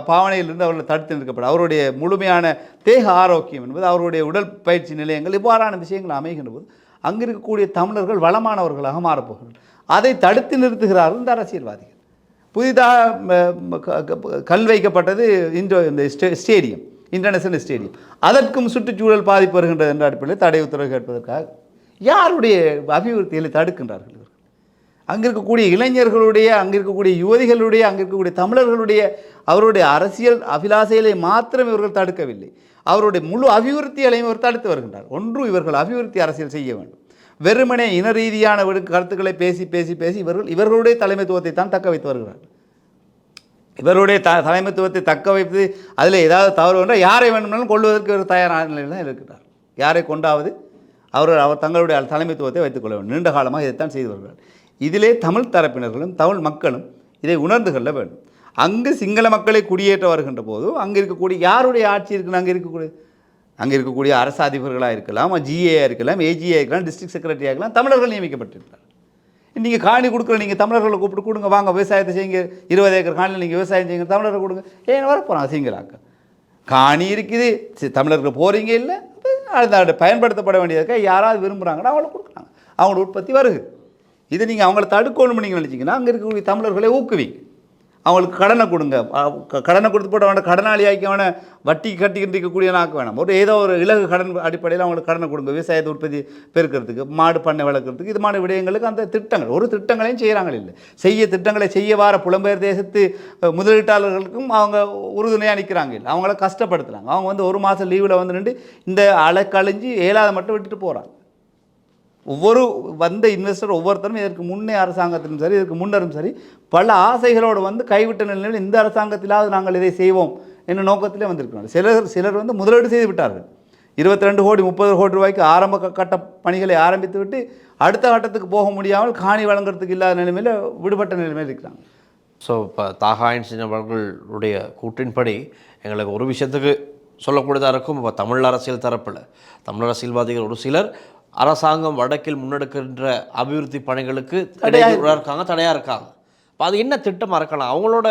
பாவனையிலிருந்து அவர்கள் தடுத்து நிற்கப்படும். அவருடைய முழுமையான தேக ஆரோக்கியம் என்பது, அவருடைய உடல் பயிற்சி நிலையங்கள், இவ்வாறான விஷயங்கள் அமைகின்ற போது அங்கே இருக்கக்கூடிய தமிழர்கள் வளமானவர்களாக மாறப்போகிறார்கள். அதை தடுத்து நிறுத்துகிறார்கள் இந்த அரசியல்வாதிகள். புதிதாக கல் வைக்கப்பட்டது இந்த ஸ்டேடியம், இன்டர்நேஷனல் ஸ்டேடியம். அதற்கும் சுற்றுச்சூழல் பாதிப்பு வருகின்றது என்ற அடிப்படையில் தடை உத்தரவு கேட்பதற்காக யாருடைய அபிவிருத்திகளை தடுக்கின்றார்கள்? அங்கே இருக்கக்கூடிய இளைஞர்களுடைய, அங்கே இருக்கக்கூடிய யுவதிகளுடைய, அங்கே இருக்கக்கூடிய தமிழர்களுடைய அவருடைய அரசியல் அபிலாசைகளை மாத்திரம் இவர்கள் தடுக்கவில்லை, அவருடைய முழு அபிவிருத்திகளையும் இவர் தடுத்து வருகின்றார். ஒன்று, இவர்கள் அபிவிருத்தி அரசியல் செய்ய வேண்டும். வெறுமனே இன ரீதியான கருத்துக்களை பேசி பேசி பேசி இவர்களுடைய தலைமைத்துவத்தை தான் தக்க வைத்து வருகிறார்கள். இவருடைய தலைமைத்துவத்தை தக்க வைப்பது, அதில் ஏதாவது தவறு என்றால் யாரை வேண்டுமானாலும் கொள்வதற்கு ஒரு தயாரான நிலையில் தான் இருக்கிறார். யாரை கொண்டாவது அவர் தங்களுடைய தலைமைத்துவத்தை வைத்துக்கொள்ள வேண்டும். நீண்ட காலமாக இதைத்தான் செய்து வருகிறார். இதிலே தமிழ் தரப்பினர்களும் தமிழ் மக்களும் இதை உணர்ந்து கொள்ள வேண்டும். அங்கு சிங்கள மக்களை குடியேற்ற வருகின்ற போது அங்கே இருக்கக்கூடிய யாருடைய ஆட்சி இருக்குன்னு அங்கே இருக்கக்கூடிய அரசு அதிபர்களாக இருக்கலாம், ஜிஏயாக இருக்கலாம், ஏஜியாக இருக்கலாம், டிஸ்ட்ரிக்ட் செக்ரட்டரியாக இருக்கலாம், தமிழர்கள் நியமிக்கப்பட்டிருக்கிறார். நீங்கள் காணி கொடுக்குற, நீங்கள் தமிழர்களை கூப்பிட்டு கொடுங்க, வாங்க விவசாயத்தை செய்யுங்க, 20 ஏக்கர் காணியில் நீங்கள் விவசாயம் செய்யுங்க, தமிழர்கள் கொடுங்க, ஏன் வர போகிறாங்க சிங்களாக்க? காணி இருக்குது, தமிழர்கள் போகிறீங்க இல்லை, அதை பயன்படுத்தப்பட வேண்டியதுக்காக யாராவது விரும்புகிறாங்கன்னா அவங்கள கொடுக்குறாங்க, அவங்களோட உற்பத்தி வருது. இதை நீங்கள் அவங்கள தடுக்கணும்னு நீங்கள் நினச்சிங்கன்னா அங்கே இருக்கக்கூடிய தமிழர்களை ஊக்குவிங்க, அவங்களுக்கு கடனை கொடுங்க. கடனை கொடுத்து போட்டு அவனை கடனாளி ஆக்கி அவனை வட்டி கட்டிக்கிட்டு இருக்கக்கூடிய நாக்கு வேணாம். ஏதோ ஒரு இலகு கடன் அடிப்படையில் அவங்களுக்கு கடனை கொடுங்க, விவசாயத்தை உற்பத்தி பெருக்கிறதுக்கு, மாடு பண்ணை வளர்க்குறதுக்கு, இது மாதிரி விடயங்களுக்கு அந்த திட்டங்கள் ஒரு திட்டங்களையும் செய்கிறாங்க இல்லை. திட்டங்களை செய்ய வார புலம்பெயர் தேசத்து முதலீட்டாளர்களுக்கும் அவங்க உறுதுணையாக நிற்கிறாங்க இல்லை, அவங்கள கஷ்டப்படுத்துகிறாங்க. அவங்க 1 மாதம் லீவில் நின்று இந்த அலை கழிஞ்சு 7ஆவது மட்டும் விட்டுட்டு போகிறாங்க. ஒவ்வொரு இன்வெஸ்டர் ஒவ்வொருத்தரும் இதற்கு முன்னே அரசாங்கத்திலும் சரி, இதற்கு முன்னரும் சரி, பல ஆசைகளோடு கைவிட்ட நிலையில் இந்த அரசாங்கத்திலாவது நாங்கள் இதை செய்வோம் என்ற நோக்கத்திலே வந்திருக்கிறாங்க. சிலர் முதலீடு செய்து விட்டார்கள். 22 கோடி 30 கோடி ரூபாய்க்கு ஆரம்ப கட்ட பணிகளை ஆரம்பித்து விட்டு அடுத்த கட்டத்துக்கு போக முடியாமல் காணி வழங்குறதுக்கு இல்லாத நிலைமையில் விடுபட்ட நிலைமையில் இருக்கிறாங்க. ஸோ இப்போ தாகாயின் அவர்களுடைய கூற்றின்படி எங்களுக்கு ஒரு விஷயத்துக்கு சொல்லக்கூடியதாக இருக்கும். இப்போ தமிழ் அரசியல் தரப்பில் தமிழ் அரசியல்வாதிகள் ஒரு சிலர் அரசாங்கம் வடக்கில் முன்னெடுக்கின்ற அபிவிருத்தி பணிகளுக்கு தடையாக இருக்காங்க. இப்போ அது என்ன திட்டமாக இருக்கலாம்? அவங்களோட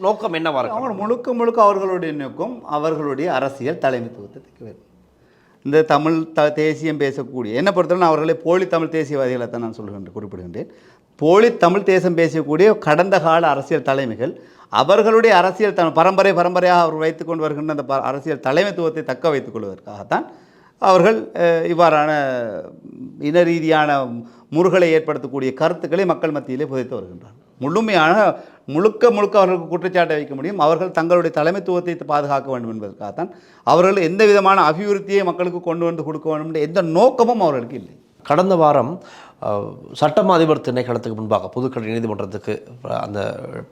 நோக்கம் என்னவாக இருக்கும்? அவங்க முழுக்க அவர்களுடைய நோக்கம் அவர்களுடைய அரசியல் தலைமைத்துவத்தை வேண்டும். இந்த தமிழ் தேசியம் பேசக்கூடிய என்னை பொறுத்தவரை அவர்களை போலி தமிழ் தேசியவாதிகளை தான் நான் குறிப்பிடுகின்றேன். போலி தமிழ் தேசம் பேசக்கூடிய கடந்த கால அரசியல் தலைமைகள் அவர்களுடைய அரசியல் பரம்பரையாக அவர் வைத்துக்கொண்டு வருகின்ற அந்த அரசியல் தலைமைத்துவத்தை தக்க வைத்துக் கொள்வதற்காகத்தான் அவர்கள் இவ்வாறான இன ரீதியான முறுகலை ஏற்படுத்தக்கூடிய கருத்துக்களை மக்கள் மத்தியிலே புதைத்து வருகின்றார்கள். முழுக்க அவர்களுக்கு குற்றச்சாட்டை வைக்க முடியும். அவர்கள் தங்களுடைய தலைமைத்துவத்தை பாதுகாக்க வேண்டும் என்பதற்காகத்தான் அவர்கள் எந்த விதமான அபிவிருத்தியை மக்களுக்கு கொண்டு வந்து கொடுக்க வேண்டும் என்ற எந்த நோக்கமும் அவர்களுக்கு இல்லை. கடந்த வாரம் சட்டமா அதிபர் திணைக்களத்துக்கு முன்பாக புதுக்கடை நீதிமன்றத்துக்கு அந்த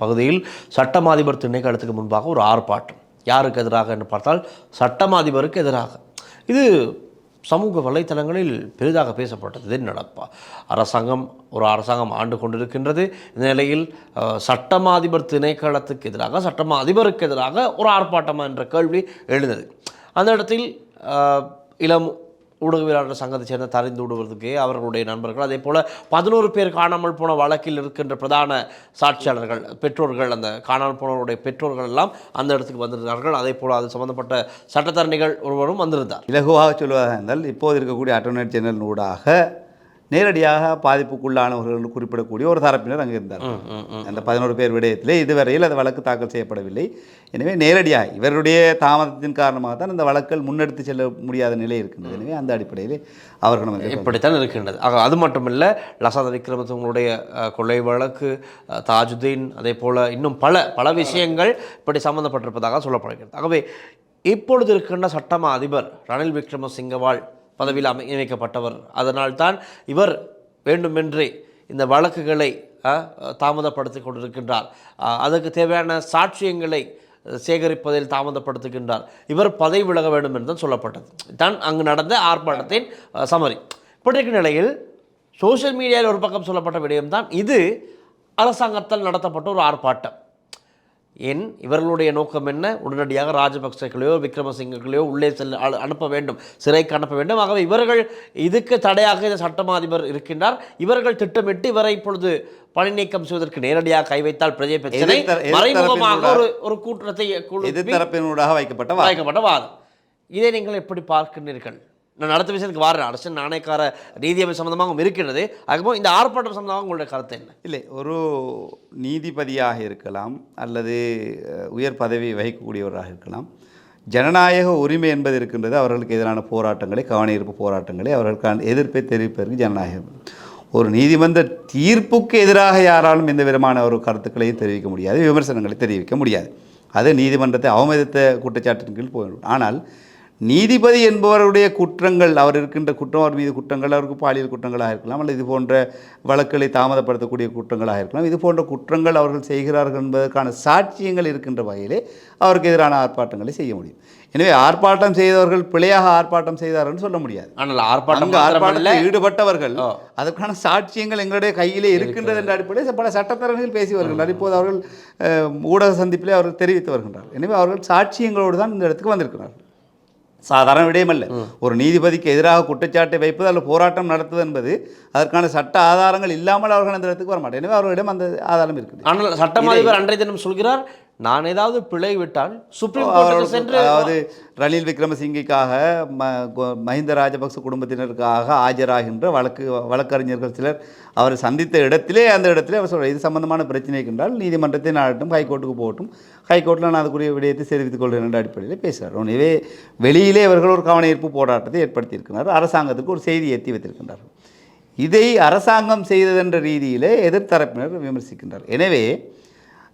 பகுதியில் சட்டமா அதிபர் திணைக்களத்துக்கு முன்பாக ஒரு ஆர்ப்பாட்டம். யாருக்கு எதிராக என்று பார்த்தால் சட்டமா அதிபருக்கு எதிராக. இது சமூக வலைத்தளங்களில் பெரிதாக பேசப்பட்டது. இது நடப்பா அரசாங்கம் ஆண்டு கொண்டிருக்கின்றது. இந்த நிலையில் சட்டமா அதிபர் திணைக்களத்துக்கு எதிராக சட்டமா அதிபருக்கு எதிராக ஒரு ஆர்ப்பாட்டமா என்ற கேள்வி எழுந்தது. அந்த இடத்தில் இளம் ஊடகவியலாளர் சங்கத்தைச் சேர்ந்த தரிந்து விடுவதற்கு அவர்களுடைய நண்பர்கள், அதே போல் 11 பேர் காணாமல் போன வழக்கில் இருக்கின்ற பிரதான சாட்சியாளர்கள், பெற்றோர்கள், அந்த காணாமல் போனவருடைய பெற்றோர்கள் எல்லாம் அந்த இடத்துக்கு வந்திருந்தார்கள். அதே போல் அது சம்பந்தப்பட்ட சட்டத்தரணிகள் ஒருவரும் வந்திருந்தார். இலகுவாக சொல்வதாக இருந்தால் இப்போது இருக்கக்கூடிய அட்டர்னரி ஜெனரல் ஊடாக நேரடியாக பாதிப்புக்குள்ளானவர்கள் குறிப்பிடக்கூடிய ஒரு தரப்பினர் அங்கே இருந்தார். அந்த 11 பேர் விடயத்திலே இதுவரையில் அந்த வழக்கு தாக்கல் செய்யப்படவில்லை. எனவே நேரடியாக இவருடைய தாமதத்தின் காரணமாக தான் இந்த வழக்கல் முன்னெடுத்து செல்ல முடியாத நிலை இருக்கின்றது. எனவே அந்த அடிப்படையில் அவர்கள் இப்படித்தான் இருக்கின்றது. ஆக அது மட்டுமல்ல, லசாத விக்ரமசிங்களுடைய கொலை வழக்கு, தாஜுதீன், அதே போல் இன்னும் பல விஷயங்கள் இப்படி சம்பந்தப்பட்டிருப்பதாக சொல்லப்படுகிறது. ஆகவே இப்பொழுது இருக்கின்ற சட்டமா அதிபர் ரணில் விக்ரமசிங்கவால் பதவியில் நியமிக்கப்பட்டவர். அதனால்தான் இவர் வேண்டுமென்றே இந்த வழக்குகளை தாமதப்படுத்தி கொண்டிருக்கின்றார். அதற்கு தேவையான சாட்சியங்களை சேகரிப்பதில் தாமதப்படுத்துகின்றார். இவர் பதவி விலக வேண்டும் என்று தான் சொல்லப்பட்டது. தான் அங்கு நடந்த ஆர்ப்பாட்டத்தின் சமரி. இப்படி இருக்கிற நிலையில் சோசியல் மீடியாவில் ஒரு பக்கம் சொல்லப்பட்ட விடயம்தான் இது அரசாங்கத்தால் நடத்தப்பட்ட ஒரு ஆர்ப்பாட்டம். இவர்களுடைய நோக்கம் என்ன? உடனடியாக ராஜபக்சர்களையோ விக்ரமசிங்கர்களையோ உள்ளே அனுப்ப வேண்டும், சிறைக்கு அனுப்ப வேண்டும். ஆகவே இவர்கள் இதுக்கு தடையாக இந்த சட்டமா அதிபர் இருக்கின்றார். இவர்கள் திட்டமிட்டு இவரை இப்பொழுது பணி நீக்கம் செய்வதற்கு நேரடியாக கை வைத்தால் பிரஜை பிரச்சனை, மறைமுகமாக ஒரு கூட்டத்தை எதிர்த்தரப்பினூடாக வைக்கப்பட்ட வாதம். இதை நீங்கள் எப்படி பார்க்கின்றீர்கள்? நான் அடுத்த விஷயத்துக்கு வாரேன். அரசின் நாணயக்கார நீதியமை சம்பந்தமாகவும் இருக்கின்றது. அதுபோல் இந்த ஆர்ப்பாட்டம் சம்பந்தமாக உங்களுடைய கருத்து என்ன? இல்லை, ஒரு நீதிபதியாக இருக்கலாம் அல்லது உயர் பதவி வகிக்கக்கூடியவராக இருக்கலாம். ஜனநாயக உரிமை என்பது இருக்கின்றது. அவர்களுக்கு எதிரான போராட்டங்களை, கவனஈர்ப்பு போராட்டங்களை, அவர்களுக்கான எதிர்ப்பை தெரிவிப்பதற்கு ஜனநாயகம். ஒரு நீதிமன்ற தீர்ப்புக்கு எதிராக யாராலும் எந்த விதமான ஒரு கருத்துக்களையும் தெரிவிக்க முடியாது, விமர்சனங்களை தெரிவிக்க முடியாது. அது நீதிமன்றத்தை அவமதித்த குற்றச்சாட்டின் கீழ் போயிடும். ஆனால் நீதிபதி என்பவருடைய குற்றங்கள், அவர் இருக்கின்ற குற்றம், அவர் மீது குற்றங்கள், அவருக்கு பாலியல் குற்றங்களாக இருக்கலாம், அல்லது இது போன்ற வழக்குகளை தாமதப்படுத்தக்கூடிய குற்றங்களாக இருக்கலாம். இது போன்ற குற்றங்கள் அவர்கள் செய்கிறார்கள் என்பதற்கான சாட்சியங்கள் இருக்கின்ற வகையிலே அவருக்கு எதிரான ஆர்ப்பாட்டங்களை செய்ய முடியும். எனவே ஆர்ப்பாட்டம் செய்தவர்கள் பிழையாக ஆர்ப்பாட்டம் செய்தார்கள் சொல்ல முடியாது. ஆனால் ஆர்ப்பாட்டத்தில் ஈடுபட்டவர்கள் அதற்கான சாட்சியங்கள் எங்களுடைய கையிலே இருக்கின்றது என்ற அடிப்படையில் பல சட்டத்தரணிகள் பேசி வருகின்றனர். இப்போது அவர்கள் ஊடக சந்திப்பிலே அவர்கள் தெரிவித்து வருகின்றனர். எனவே அவர்கள் சாட்சியங்களோடு தான் இந்த இடத்துக்கு வந்திருக்கிறார்கள். சாதாரண விடயமல்ல. ஒரு நீதிபதிக்கு எதிராக குற்றச்சாட்டை வைப்பது அல்லது போராட்டம் நடத்துவது என்பது அதற்கான சட்ட ஆதாரங்கள் இல்லாமல் அவர்கள் அந்த இடத்துக்கு வர மாட்டேன். எனவே அவர்களிடம் அந்த ஆதாரம் இருக்குது. ஆனால் சட்டமா அதிபர் அன்றைய தினம் சொல்கிறார், நான் ஏதாவது பிழை விட்டால் சுப்ரீம் கோர்ட்டுக்கு சென்று, அதாவது ரணில் விக்ரமசிங்கேக்காக மஹிந்த ராஜபக்ச குடும்பத்தினருக்காக ஆஜராகின்ற வழக்கறிஞர்கள் சிலர் அவர் சந்தித்த இடத்திலே அந்த இடத்திலே அவர் சொல்கிறார், இது சம்பந்தமான பிரச்சனை என்றால் நீதிமன்றத்தை நாடட்டும், ஹைகோர்ட்டுக்கு போகட்டும், ஹைகோர்ட்டில் நான் அதுக்குரிய விடயத்தை தெரிவித்துக் கொள்கிறேன் என்ற அடிப்படையில் பேசுகிறார். எனவே வெளியிலே அவர்கள் ஒரு கவனஈர்ப்பு போராட்டத்தை ஏற்படுத்தியிருக்கிறார். அரசாங்கத்துக்கு ஒரு செய்தி ஏற்றி வைத்திருக்கின்றார்கள். இதை அரசாங்கம் செய்ததென்ற ரீதியிலே எதிர்த்தரப்பினர் விமர்சிக்கின்றார். எனவே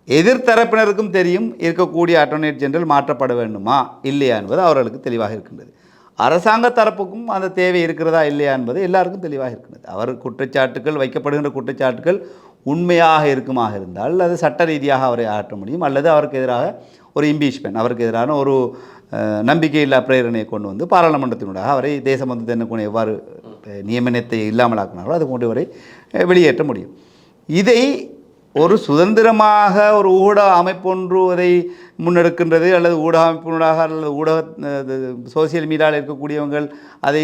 எதிர்த்தரப்பினருக்கும் தெரியும் இருக்கக்கூடிய அட்டர்னரி ஜெனரல் மாற்றப்பட வேண்டுமா இல்லையா என்பது அவர்களுக்கு தெளிவாக இருக்கின்றது. அரசாங்க தரப்புக்கும் அந்த தேவை இருக்கிறதா இல்லையா என்பது எல்லாருக்கும் தெளிவாக இருக்கின்றது. அவர் குற்றச்சாட்டுகள், வைக்கப்படுகின்ற குற்றச்சாட்டுகள் உண்மையாக இருக்குமாக இருந்தால் அது சட்ட ரீதியாக அவரை ஆற்ற முடியும், அல்லது அவருக்கு எதிராக ஒரு இம்பீச்மெண்ட், அவருக்கு எதிரான ஒரு நம்பிக்கையில்லா பிரேரணையை கொண்டு வந்து பாராளுமன்றத்தினூடாக அவரை தேசபந்து தென்னக்குனை எவ்வாறு நியமனத்தை இல்லாமலாக்கினார்களோ அது போன்று இவரை வெளியேற்ற முடியும். இதை ஒரு சுதந்திரமாக ஒரு ஊடக அமைப்பொன்று அதை முன்னெடுக்கின்றது, அல்லது ஊடக அமைப்பினூடாக அல்லது ஊடக சோசியல் மீடியாவில் இருக்கக்கூடியவங்கள் அதை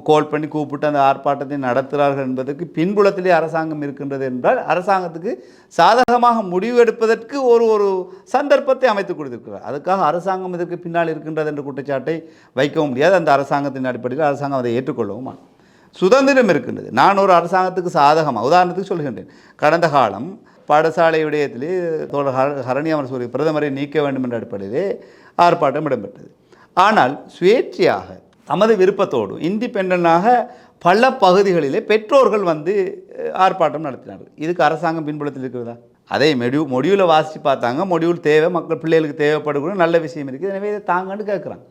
கோல் பண்ணி கூப்பிட்டு அந்த ஆர்ப்பாட்டத்தை நடத்துகிறார்கள் என்பதற்கு பின்புலத்திலே அரசாங்கம் இருக்கின்றது என்றால் அரசாங்கத்துக்கு சாதகமாக முடிவு எடுப்பதற்கு ஒரு சந்தர்ப்பத்தை அமைத்து கொடுத்திருக்கிறார். அதுக்காக அரசாங்கம் இதற்கு பின்னால் இருக்கின்றது என்ற குற்றச்சாட்டை வைக்கவும் முடியாது. அந்த அரசாங்கத்தின் அடிப்படையில் அரசாங்கம் அதை ஏற்றுக்கொள்ளவும் மாட்டோம். சுதந்திரம் இருக்கின்றது. நான் ஒரு அரசாங்கத்துக்கு சாதகமாக உதாரணத்துக்கு சொல்கின்றேன். கடந்த காலம் பாடசாலை விடயத்திலே ஹரணி அமர் சூரிய பிரதமரை நீக்க வேண்டும் என்ற அடிப்படையிலே ஆர்ப்பாட்டம் இடம்பெற்றது. ஆனால் சுயேட்சையாக தமது விருப்பத்தோடு இண்டிபெண்டாக பல பகுதிகளிலே பெற்றோர்கள் வந்து ஆர்ப்பாட்டம் நடத்தினார்கள். இதுக்கு அரசாங்கம் பின்புலத்தில் இருக்கிறதா? அதை மொடியூலை வாசித்து பார்த்தாங்க. மொடியூல் தேவை, மக்கள் பிள்ளைகளுக்கு தேவைப்படக்கூடிய நல்ல விஷயம் இருக்குது, எனவே இதை தாங்கன்னு கேட்குறாங்க.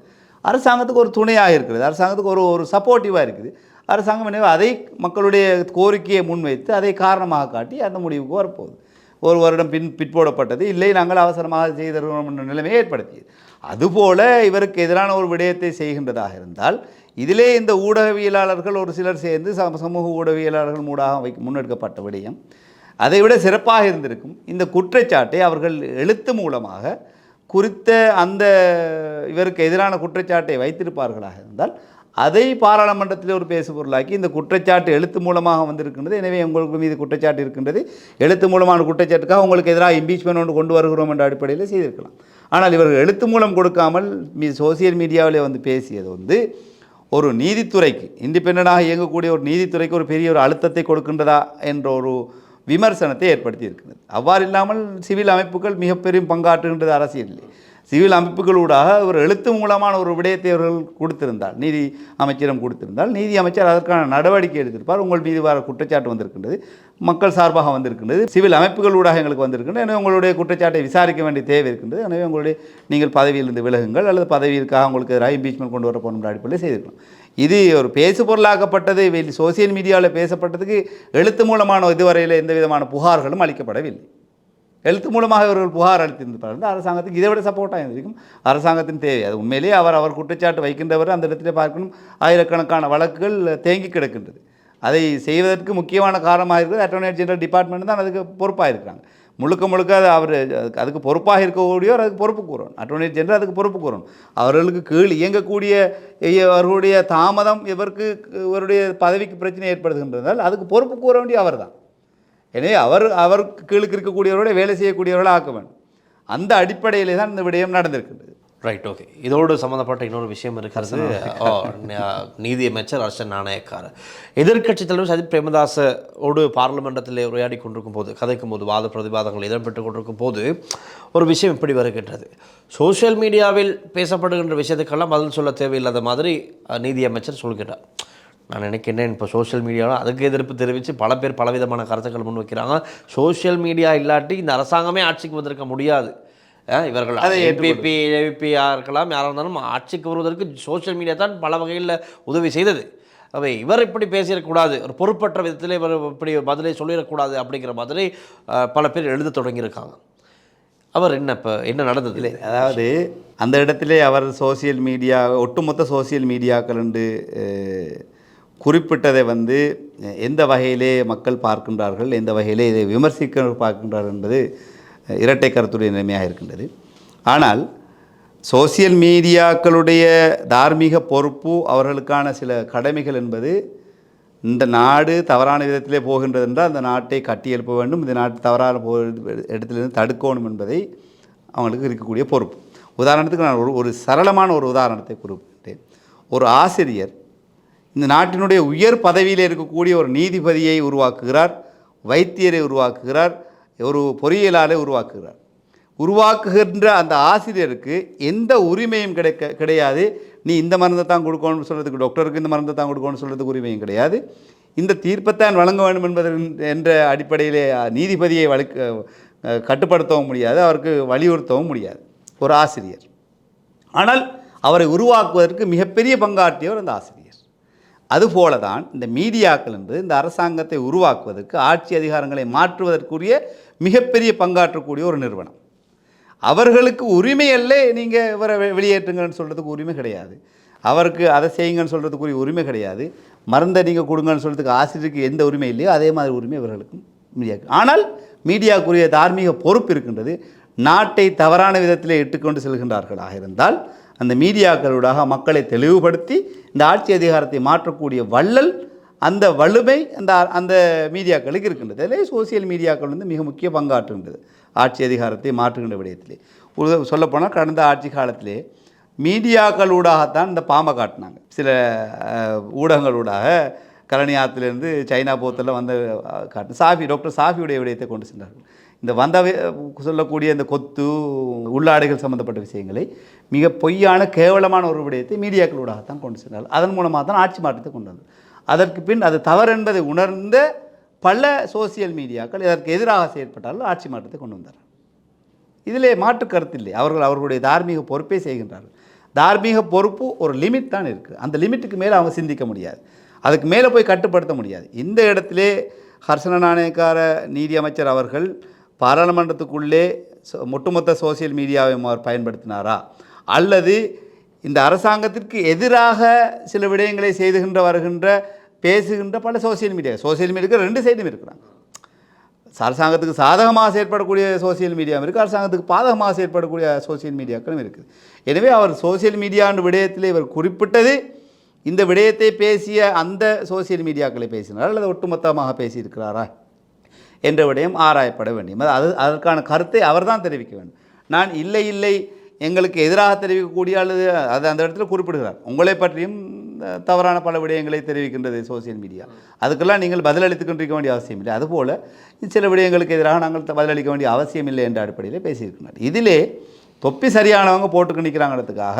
அரசாங்கத்துக்கு ஒரு துணையாக இருக்கிறது, அரசாங்கத்துக்கு ஒரு சப்போர்ட்டிவாக இருக்குது. அரசாங்கம் எனவே அதை மக்களுடைய கோரிக்கையை முன்வைத்து அதை காரணமாக காட்டி அந்த முடிவுக்கு வரப்போகுது. ஒரு வருடம் பிற்போடப்பட்டது, இல்லை நாங்கள் அவசரமாக செய்தோம் என்ற நிலைமையை ஏற்படுத்தியது. அதுபோல இவருக்கு எதிரான ஒரு விடயத்தை செய்கின்றதாக இருந்தால் இதிலே இந்த ஊடகவியலாளர்கள் ஒரு சிலர் சேர்ந்து சமூக ஊடகவியலாளர்கள் மூடாக முன்னெடுக்கப்பட்ட விடயம் அதைவிட சிறப்பாக இருந்திருக்கும். இந்த குற்றச்சாட்டை அவர்கள் எழுத்து மூலமாக குறித்த அந்த இவருக்கு எதிரான குற்றச்சாட்டை வைத்திருப்பார்களாக இருந்தால் அதை பாராளுமன்றத்தில் ஒரு பேசுபொருளாக்கி இந்த குற்றச்சாட்டு எழுத்து மூலமாக வந்திருக்கின்றது, எனவே உங்களுக்கு மீது குற்றச்சாட்டு இருக்கின்றது, எழுத்து மூலமான குற்றச்சாட்டுக்காக உங்களுக்கு எதிராக இம்பீச்மெண்ட் ஒன்று கொண்டு வருகிறோம் என்ற அடிப்படையில் செய்திருக்கலாம். ஆனால் இவர்கள் எழுத்து மூலம் கொடுக்காமல் சோசியல் மீடியாவிலே வந்து பேசியது வந்து ஒரு நீதித்துறைக்கு, இண்டிபெண்டாக இயங்கக்கூடிய ஒரு நீதித்துறைக்கு ஒரு பெரிய ஒரு அழுத்தத்தை கொடுக்கின்றதா என்ற ஒரு விமர்சனத்தை ஏற்படுத்தி இருக்கிறது. அவ்வாறு இல்லாமல் சிவில் அமைப்புகள் மிகப்பெரும் பங்காற்றுகின்றது அரசியலில். சிவில் அமைப்புகளூடாக ஒரு எழுத்து மூலமான ஒரு விடயத்தை அவர்கள் கொடுத்திருந்தால், நீதி அமைச்சரிடம் கொடுத்திருந்தால், நீதி அமைச்சர் அதற்கான நடவடிக்கை எடுத்திருப்பார். உங்கள் மீது வர குற்றச்சாட்டு வந்திருக்கின்றது, மக்கள் சார்பாக வந்திருக்கின்றது, சிவில் அமைப்புகளூடாக எங்களுக்கு வந்திருக்கின்றது, எனவே உங்களுடைய குற்றச்சாட்டை விசாரிக்க வேண்டிய தேவை இருக்கின்றது, எனவே உங்களுடைய நீங்கள் பதவியிலிருந்து விலகுங்கள் அல்லது பதவியிற்காக உங்களுக்கு இம்பீச்மெண்ட் கொண்டு வர போகிற அடிப்படையில் செய்திருக்கலாம். இது ஒரு பேசு பொருளாக்கப்பட்டது, சோசியல் மீடியாவில் பேசப்பட்டதுக்கு எழுத்து மூலமான இதுவரையில் எந்த விதமான புகார்களும் அளிக்கப்படவில்லை. எழுத்து மூலமாக இவர்கள் புகார் அளித்திருந்தார்கள். அரசாங்கத்துக்கு இதை விட சப்போர்ட்டாக இருந்திருக்கும். அரசாங்கத்தின் தேவை அது. உண்மையிலேயே அவர் குற்றச்சாட்டு வைக்கின்றவர் அந்த இடத்துல பார்க்கணும். ஆயிரக்கணக்கான வழக்குகள் தேங்கி கிடக்கின்றது. அதை செய்வதற்கு முக்கியமான காரணமாக இருக்கிறது அட்டர்னி ஜெனரல் டிபார்ட்மெண்ட் தான் அதுக்கு பொறுப்பாக இருக்கிறாங்க. முழுக்க அது அதுக்கு பொறுப்பாக இருக்கக்கூடியவர் அதுக்கு பொறுப்பு கூறணும். அட்டர்னி ஜெனரல் அதுக்கு பொறுப்பு கூறணும். அவர்களுக்கு கீழ் இயங்கக்கூடிய அவர்களுடைய தாமதம் இவருடைய பதவிக்கு பிரச்சனை ஏற்படுகின்றதால் அதுக்கு பொறுப்பு கூற வேண்டிய அவர் தான். எனவே அவருக்கு கீழுக்கு இருக்கக்கூடியவரோட வேலை செய்யக்கூடியவர்களாக ஆக்க வேண்டும். அந்த அடிப்படையிலே தான் இந்த விடயம் நடந்திருக்கின்றது. Right, okay. இதோடு சம்மந்தப்பட்ட இன்னொரு விஷயம் இருக்கிறது. நீதி அமைச்சர் ஹர்ஷன் நாணயக்கார் எதிர்க்கட்சித் தலைவர் சஜித் பிரேமதாசோடு பார்லிமெண்டத்தில் உரையாடி கொண்டிருக்கும் போது, கதைக்கும் போது, வாத பிரதிவாதங்கள் இடம்பெற்றுக் கொண்டிருக்கும் போது ஒரு விஷயம் இப்படி வருகின்றது. சோஷியல் மீடியாவில் பேசப்படுகின்ற விஷயத்துக்கெல்லாம் பதில் சொல்ல தேவையில்லாத மாதிரி நீதி அமைச்சர் சொல்கிறார். நான் நினைக்கிறேன் இப்போ சோஷியல் மீடியாவில் அதுக்கு எதிர்ப்பு தெரிவித்து பல பேர் பலவிதமான கருத்துக்கள் முன் வைக்கிறாங்க. சோஷியல் மீடியா இல்லாட்டி இந்த அரசாங்கமே ஆட்சிக்கு வந்திருக்க முடியாது. இவர்கள் ஏபிபியாக இருக்கலாம், யாராக இருந்தாலும் ஆட்சிக்கு வருவதற்கு சோஷியல் மீடியா தான் பல வகையில் உதவி செய்தது. அவை இவர் இப்படி பேசிடக்கூடாது, ஒரு பொறுப்பற்ற விதத்தில் இவர் இப்படி பதிலை சொல்லிடக்கூடாது அப்படிங்கிற மாதிரி பல பேர் எழுத தொடங்கியிருக்காங்க. அவர் என்ன நடந்தது இல்லை, அதாவது அந்த இடத்திலே அவர் சோசியல் மீடியா ஒட்டுமொத்த சோசியல் மீடியாக்கள் என்று குறிப்பிட்டதை வந்து எந்த வகையிலே மக்கள் பார்க்கின்றார்கள், எந்த வகையிலே இதை விமர்சிக்க பார்க்கின்றார்கள் என்பது இரட்டை கருத்துடைய நிலைமையாக இருக்கின்றது. ஆனால் சோசியல் மீடியாக்களுடைய தார்மீக பொறுப்பு, அவர்களுக்கான சில கடமைகள் என்பது இந்த நாடு தவறான விதத்திலே போகின்றது என்றால் அந்த நாட்டை கட்டியெழுப்ப வேண்டும், இந்த நாட்டு தவறான இடத்திலிருந்து தடுக்கணும் என்பதை அவங்களுக்கு இருக்கக்கூடிய பொறுப்பு. உதாரணத்துக்கு நான் ஒரு சரளமான ஒரு உதாரணத்தை குறிப்பிட்டேன். ஒரு ஆசிரியர் இந்த நாட்டினுடைய உயர் பதவியில் இருக்கக்கூடிய ஒரு நீதிபதியை உருவாக்குகிறார், வைத்தியரை உருவாக்குகிறார், ஒரு பொறியியலாளரை உருவாக்குகின்ற அந்த ஆசிரியருக்கு எந்த உரிமையும் கிடையாது. நீ இந்த மருந்தை தான் கொடுக்கணும்னு சொல்கிறதுக்கு, டாக்டருக்கு இந்த மருந்தை தான் கொடுக்கணும்னு சொல்கிறதுக்கு உரிமையும் கிடையாது. இந்த தீர்ப்பைத்தான் வழங்க வேண்டும் என்பது என்ற அடிப்படையிலே நீதிபதியை கட்டுப்படுத்தவும் முடியாது, அவருக்கு வலியுறுத்தவும் முடியாது ஒரு ஆசிரியர். ஆனால் அவரை உருவாக்குவதற்கு மிகப்பெரிய பங்காற்றியவர் அந்த ஆசிரியர். அதுபோல தான் இந்த மீடியாக்கள் என்பது இந்த அரசாங்கத்தை உருவாக்குவதற்கு, ஆட்சி அதிகாரங்களை மாற்றுவதற்குரிய மிகப்பெரிய பங்காற்றக்கூடிய ஒரு நிறுவனம். அவர்களுக்கு உரிமை அல்ல நீங்கள் இவரை வெளியேற்றுங்கன்னு சொல்கிறதுக்கு உரிமை கிடையாது, அவருக்கு அதை செய்யுங்கன்னு சொல்கிறதுக்குரிய உரிமை கிடையாது, மருந்தை நீங்கள் கொடுங்கன்னு சொல்கிறதுக்கு ஆசிரியருக்கு எந்த உரிமை இல்லையோ அதே மாதிரி உரிமை இவர்களுக்கும் மீடியாவுக்கு. ஆனால் மீடியாவுக்குரிய தார்மீக பொறுப்பு இருக்கின்றது. நாட்டை தவறான விதத்தில் இட்டுக்கொண்டு செல்கின்றார்களாக இருந்தால் அந்த மீடியாக்களூடாக மக்களை தெளிவுபடுத்தி இந்த ஆட்சி அதிகாரத்தை மாற்றக்கூடிய அந்த வலிமை அந்த மீடியாக்களுக்கு இருக்கின்றது. அதிலே சோசியல் மீடியாக்கள் வந்து மிக முக்கிய பங்காற்றுகின்றது ஆட்சி அதிகாரத்தை மாற்றுகின்ற விடயத்திலே. சொல்லப்போனால் கடந்த ஆட்சி காலத்திலே மீடியாக்களூடாகத்தான் இந்த பாம்பை காட்டினாங்க. சில ஊடகங்களூடாக கரணி ஆற்றிலிருந்து சைனா போத்தில் வந்து காட்டு டாக்டர் சாஃபியுடைய விடயத்தை கொண்டு சென்றார்கள். இந்த சொல்லக்கூடிய இந்த கொத்து உள்ளாடைகள் சம்பந்தப்பட்ட விஷயங்களை மிக பொய்யான கேவலமான ஒரு விடயத்தை மீடியாக்களூடாகத்தான் கொண்டு சென்றார்கள். அதன் மூலமாக தான் ஆட்சி மாற்றத்தை கொண்டு வந்தது. அதற்கு பின் அது தவறு என்பதை உணர்ந்த பல சோசியல் மீடியாக்கள் இதற்கு எதிராக செயற்பட்டார்கள், ஆட்சி மாற்றத்தை கொண்டு வந்தார்கள். இதிலே மாற்று கருத்து இல்லை. அவர்களுடைய தார்மீக பொறுப்பை செய்கின்றார்கள். தார்மீக பொறுப்பு ஒரு லிமிட் தான் இருக்குது. அந்த லிமிட்டுக்கு மேலே அவங்க சிந்திக்க முடியாது, அதுக்கு மேலே போய் கட்டுப்படுத்த முடியாது. இந்த இடத்திலே ஹர்ஷன நாணயக்கார நீதி அமைச்சர் அவர்கள் பாராளுமன்றத்துக்குள்ளே ஒட்டுமொத்த சோசியல் மீடியாவை அவர் பயன்படுத்தினாரா, அல்லது இந்த அரசாங்கத்திற்கு எதிராக சில விடயங்களை வருகின்ற பேசுகின்ற பல சோசியல் மீடியாவுக்கு ரெண்டு சைடும் இருக்கிறாங்க. அரசாங்கத்துக்கு சாதகமாக செயற்படக்கூடிய சோசியல் மீடியாவும் இருக்குது, அரசாங்கத்துக்கு பாதகமாக செயற்படக்கூடிய சோசியல் மீடியாக்களும் இருக்குது. எனவே அவர் சோசியல் மீடியான்ற விடயத்தில் இவர் குறிப்பிட்டது இந்த விடயத்தை பேசிய அந்த சோசியல் மீடியாக்களை பேசினார் அல்லது ஒட்டுமொத்தமாக பேசியிருக்கிறாரா என்ற விடயம் ஆராயப்பட வேண்டும். அதற்கான கருத்தை அவர்தான் தெரிவிக்க வேண்டும். நான் இல்லை எங்களுக்கு எதிராக தெரிவிக்கக்கூடிய அல்லது அது அந்த இடத்துல குறிப்பிடுகிறார். உங்களை பற்றியும் தவறான பல விடயங்களை தெரிவிக்கின்றது சோசியல் மீடியா. அதுக்கெல்லாம் நீங்கள் பதிலளித்துக்கொண்டிருக்க வேண்டிய அவசியம் இல்லை. அதுபோல் சில விடயங்களுக்கு எதிராக நாங்கள் பதிலளிக்க வேண்டிய அவசியம் இல்லை என்ற அடிப்படையில் பேசியிருக்கிறார். இதிலே தொப்பி சரியானவங்க போட்டுக்கு நிற்கிறாங்கிறதுக்காக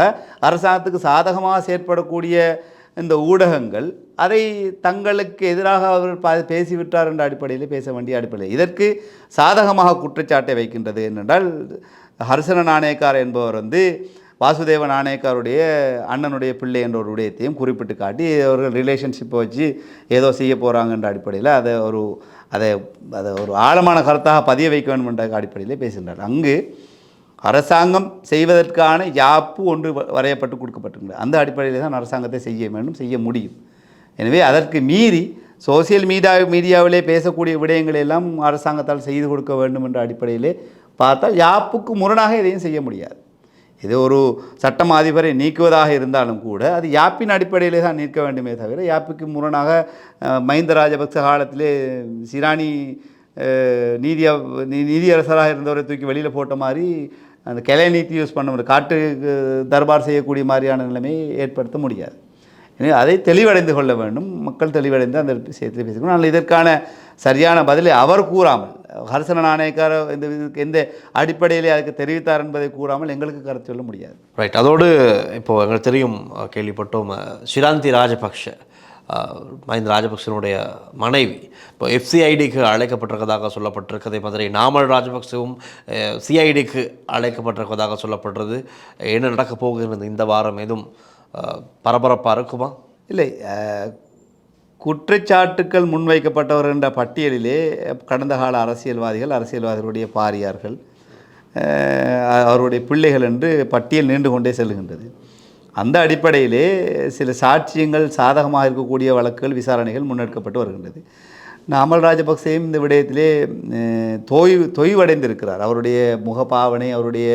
அரசாங்கத்துக்கு சாதகமாக செயற்படக்கூடிய இந்த ஊடகங்கள் அதை தங்களுக்கு எதிராக அவர் பேசிவிட்டார் என்ற அடிப்படையில் பேச வேண்டிய அடிப்படையில் இதற்கு சாதகமாக குற்றச்சாட்டை வைக்கின்றது என்னென்றால், ஹர்ஷன நாணயக்கார் என்பவர் வாசுதேவ நாணயக்காருடைய அண்ணனுடைய பிள்ளை என்ற ஒரு விடயத்தையும் குறிப்பிட்டு காட்டி அவர்கள் ரிலேஷன்ஷிப்பை வச்சு ஏதோ செய்ய போகிறாங்கன்ற அடிப்படையில் அதை ஒரு ஆழமான கருத்தாக பதிய வைக்க வேண்டும் என்ற அடிப்படையில் பேசுகின்றார். அங்கு அரசாங்கம் செய்வதற்கான யாப்பு ஒன்று வரையப்பட்டு கொடுக்கப்பட்டிருக்கிறது. அந்த அடிப்படையில் தான் அரசாங்கத்தை செய்ய வேண்டும், செய்ய முடியும். எனவே அதற்கு மீறி சோசியல் மீடியாவிலே பேசக்கூடிய விடயங்களை எல்லாம் அரசாங்கத்தால் செய்து கொடுக்க வேண்டும் என்ற அடிப்படையிலே பார்த்தால் யாப்புக்கு முரணாக எதையும் செய்ய முடியாது. இது ஒரு சட்டம் அதிபரை நீக்குவதாக இருந்தாலும் கூட அது யாப்பின் அடிப்படையிலே தான் நீக்க வேண்டுமே தவிர யாப்புக்கு முரணாக மஹிந்த ராஜபக்ச காலத்திலே சிராணி நீதியரசராக இருந்தவரை தூக்கி வெளியில் போட்ட மாதிரி அந்த கிளை நீதி யூஸ் பண்ண முடியும், காட்டு தர்பார் செய்யக்கூடிய மாதிரியான நிலைமையை ஏற்படுத்த முடியாது. எனவே அதை தெளிவடைந்து கொள்ள வேண்டும். மக்கள் தெளிவடைந்து அந்த விஷயத்தில் பேசிக்கணும். ஆனால் இதற்கான சரியான பதிலை அவர் கூறாமல், ஹர்ஷன நாணயக்கார எந்த அடிப்படையிலே அதுக்கு தெரிவித்தார் என்பதை கூறாமல் எங்களுக்கு கருத்து சொல்ல முடியாது. ரைட். அதோடு இப்போது எங்களுக்கு தெரியும், கேள்விப்பட்டோம், ஷிராந்தி ராஜபக்ஷ, மஹிந்த ராஜபக்சனுடைய மனைவி இப்போ எஃப்சிஐடிக்கு அழைக்கப்பட்டிருக்கதாக சொல்லப்பட்டிருக்கதை மாதிரி நாமல் ராஜபக்சவும் சிஐடிக்கு அழைக்கப்பட்டிருக்கதாக சொல்லப்படுறது. என்ன நடக்கப் போகிறது இந்த வாரம்? எதுவும் பரபரப்பாக இருக்குமா? இல்லை, குற்றச்சாட்டுக்கள் முன்வைக்கப்பட்டவர் என்ற பட்டியலிலே கடந்த கால அரசியல்வாதிகளுடைய பாரியார்கள், அவருடைய பிள்ளைகள் என்று பட்டியல் நீண்டு கொண்டே செல்கின்றது. அந்த அடிப்படையிலே சில சாட்சியங்கள் சாதகமாக இருக்கக்கூடிய வழக்குகள் விசாரணைகள் முன்னெடுக்கப்பட்டு வருகின்றது. நாமல் ராஜபக்சேயும் இந்த விடயத்திலே தொய்வடைந்திருக்கிறார். அவருடைய முகபாவனை, அவருடைய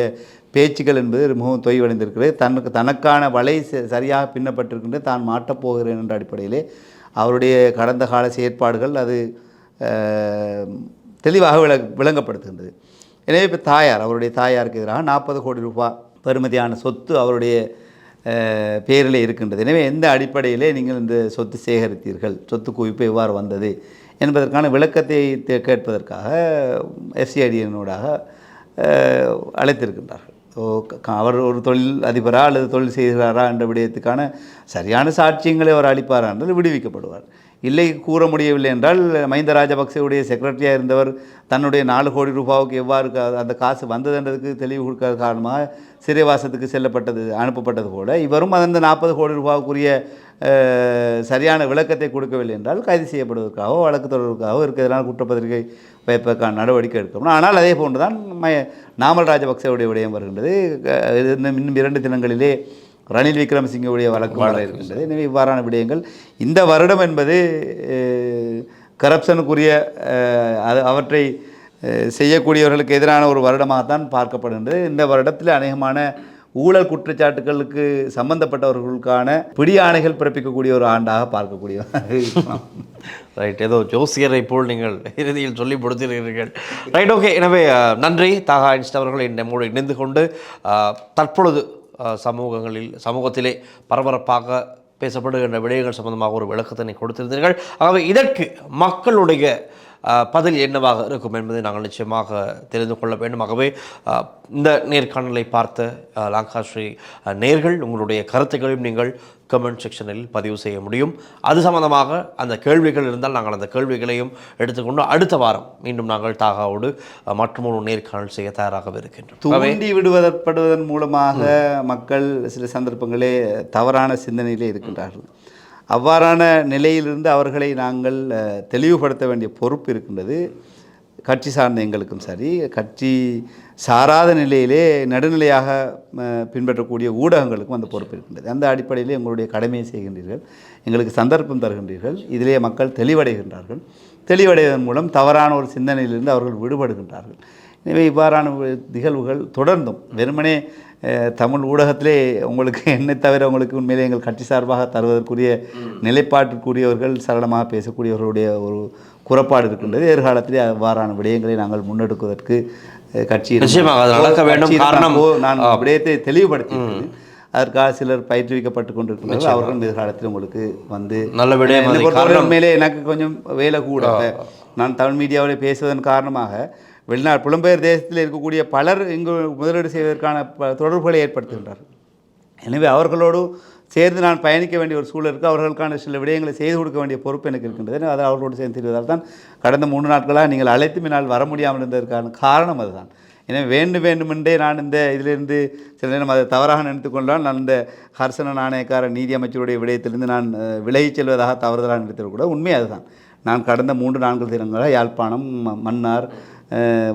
பேச்சுக்கள் என்பது மிகவும் தொய்வடைந்திருக்கிறது. தனக்கான வலை சரியாக பின்னப்பட்டிருக்கின்றது, தான் மாட்டப்போகிறேன் என்ற அடிப்படையிலே அவருடைய கடந்த கால செயற்பாடுகள் அது தெளிவாக விளங்கப்படுத்துகின்றது. எனவே இப்போ அவருடைய தாயாருக்கு எதிராக 40 கோடி ரூபாய் பெறுமதியான சொத்து அவருடைய பேரில் இருக்கின்றது. எனவே எந்த அடிப்படையிலே நீங்கள் இந்த சொத்து சேகரித்தீர்கள், சொத்து குவிப்பு எவ்வாறு வந்தது என்பதற்கான விளக்கத்தை கேட்பதற்காக எஃப்சிஐடியினூடாக அழைத்திருக்கின்றார்கள். அவர் ஒரு தொழில் அதிபரா அல்லது தொழில் செய்கிறாரா என்ற விடயத்துக்கான சரியான சாட்சியங்களை அவர் அளிப்பாரா என்றால் விடுவிக்கப்படுவார். இல்லை, கூற முடியவில்லை என்றால் மஹிந்த ராஜபக்சேவுடைய செக்ரட்டரியாக இருந்தவர் தன்னுடைய 4 கோடி ரூபாவுக்கு எவ்வாறு அந்த காசு வந்ததுன்றதுக்கு தெளிவு கொடுக்காத காரணமாக சிறைவாசத்துக்கு அனுப்பப்பட்டது போல இவரும் அந்த 40 கோடி ரூபாவுக்குரிய சரியான விளக்கத்தை கொடுக்கவில்லை என்றால் கைது செய்யப்படுவதற்காகவோ வழக்கு தொடர்வதற்காகவோ இருக்கிறதுனால குற்றப்பத்திரிகை வைப்பதற்கான நடவடிக்கை எடுக்கணும். ஆனால் அதே போன்று தான் நாமல் ராஜபக்சேவுடைய விடயம் வருகின்றது. இன்னும் 2 தினங்களிலே ரணில் விக்ரமசிங்கவுடைய வழக்கு வர இருக்கின்றது. எனவே இவ்வாறான விடயங்கள் இந்த வருடம் என்பது கரப்ஷனுக்குரிய அவற்றை செய்யக்கூடியவர்களுக்கு எதிரான ஒரு வருடமாகத்தான் பார்க்கப்படுகின்றது. இந்த வருடத்தில் அநேகமான ஊழல் குற்றச்சாட்டுகளுக்கு சம்பந்தப்பட்டவர்களுக்கான பிடி ஆணைகள் பிறப்பிக்கக்கூடிய ஒரு ஆண்டாக பார்க்கக்கூடிய. ரைட். ஏதோ ஜோசியரை போல் நீங்கள் இறுதியில் சொல்லி கொடுத்திருக்கிறீர்கள். Right, okay. எனவே நன்றி தாகா ஐன்ஸ்டைன் அவர்கள் நம்மோடு இணைந்து கொண்டு தற்பொழுது சமூகத்திலே பரபரப்பாக பேசப்படுகின்ற விடயங்கள் சம்பந்தமாக ஒரு விளக்கத்தினை கொடுத்திருந்தீர்கள். ஆகவே இதற்கு மக்களுடைய பதில் என்னவாக இருக்கும் என்பதை நாங்கள் நிச்சயமாக தெரிந்து கொள்ள வேண்டும். ஆகவே இந்த நேர்காணலை பார்த்த லாங்காஸ்ரீ நேர்கள் உங்களுடைய கருத்துக்களையும் நீங்கள் கமெண்ட் செக்ஷனில் பதிவு செய்ய முடியும். அது சம்பந்தமாக அந்த கேள்விகள் இருந்தால் நாங்கள் அந்த கேள்விகளையும் எடுத்துக்கொண்டு அடுத்த வாரம் மீண்டும் நாங்கள் தாகாவோடு மற்றொரு நேர்காணல் செய்ய தயாராக இருக்கின்றோம். தூண்டி விடுவதற்கப்படுவதன் மூலமாக மக்கள் சில சந்தர்ப்பங்களே தவறான சிந்தனையிலே இருக்கின்றார்கள். அவ்வாறான நிலையிலிருந்து அவர்களை நாங்கள் தெளிவுபடுத்த வேண்டிய பொறுப்பு இருக்கின்றது. கட்சி சார்ந்த எங்களுக்கும் சரி, கட்சி சாராத நிலையிலே நடுநிலையாக பின்பற்றக்கூடிய ஊடகங்களுக்கும் அந்த பொறுப்பு இருக்கின்றது. அந்த அடிப்படையிலே எங்களுடைய கடமையை செய்கின்றீர்கள், எங்களுக்கு சந்தர்ப்பம் தருகின்றீர்கள். இதிலே மக்கள் தெளிவடைகின்றார்கள். தெளிவடைவதன் மூலம் தவறான ஒரு சிந்தனையிலிருந்து அவர்கள் விடுபடுகின்றார்கள். எனவே இவ்வாறான நிகழ்வுகள் தொடர்ந்தும் வெறுமனே தமிழ் ஊடகத்திலே உங்களுக்கு என்னை தவிர உங்களுக்கு உண்மையிலே எங்கள் கட்சி சார்பாக தருவதற்குரிய நிலைப்பாட்டிற்குரியவர்கள் சரளமாக பேசக்கூடியவர்களுடைய ஒரு குறைபாடு இருக்கின்றது. எதிர்காலத்திலே அவ்வாறான விடயங்களை நாங்கள் முன்னெடுக்குவதற்கு கட்சி நிச்சயமாக அது நடக்க வேண்டும். காரணம் நான் விடயத்தை தெளிவுபடுத்தினேன். அதற்காக சிலர் பயிற்றுவிக்கப்பட்டு கொண்டிருக்கிறார்கள். அவர்கள் எதிர்காலத்தில் உங்களுக்கு வந்து நல்ல விடயம். உண்மையிலே எனக்கு கொஞ்சம் வேலை கூட. நான் தமிழ் மீடியாவில் பேசுவதன் காரணமாக வெளிநாடு புலம்பெயர் தேசத்தில் இருக்கக்கூடிய பலர் இங்கு முதலீடு செய்வதற்கான தொடர்புகளை ஏற்படுத்துகின்றார்கள். எனவே அவர்களோடு சேர்ந்து நான் பயணிக்க வேண்டிய ஒரு சூழல் இருக்குது. அவர்களுக்கான சில விடயங்களை செய்து கொடுக்க வேண்டிய பொறுப்பு எனக்கு இருக்கின்றது. அதை அவர்களோடு சேர்ந்து செய்வதால் தான் கடந்த 3 நாட்களாக நீங்கள் அழைத்து என்னால் வர முடியாமல் இருந்ததற்கான காரணம் அதுதான். எனவே வேண்டுமென்றே நான் இந்த இதிலிருந்து சில நேரம் அதை தவறாக நினைத்து கொண்டால் நான் இந்த ஹர்சன நாணயக்கார நீதி அமைச்சருடைய விடயத்திலிருந்து நான் விலகிச் செல்வதாக தவறுதலாக நினைத்தது கூட உண்மை அதுதான். நான் கடந்த 3-4 தினங்களாக யாழ்ப்பாணம், மன்னார்,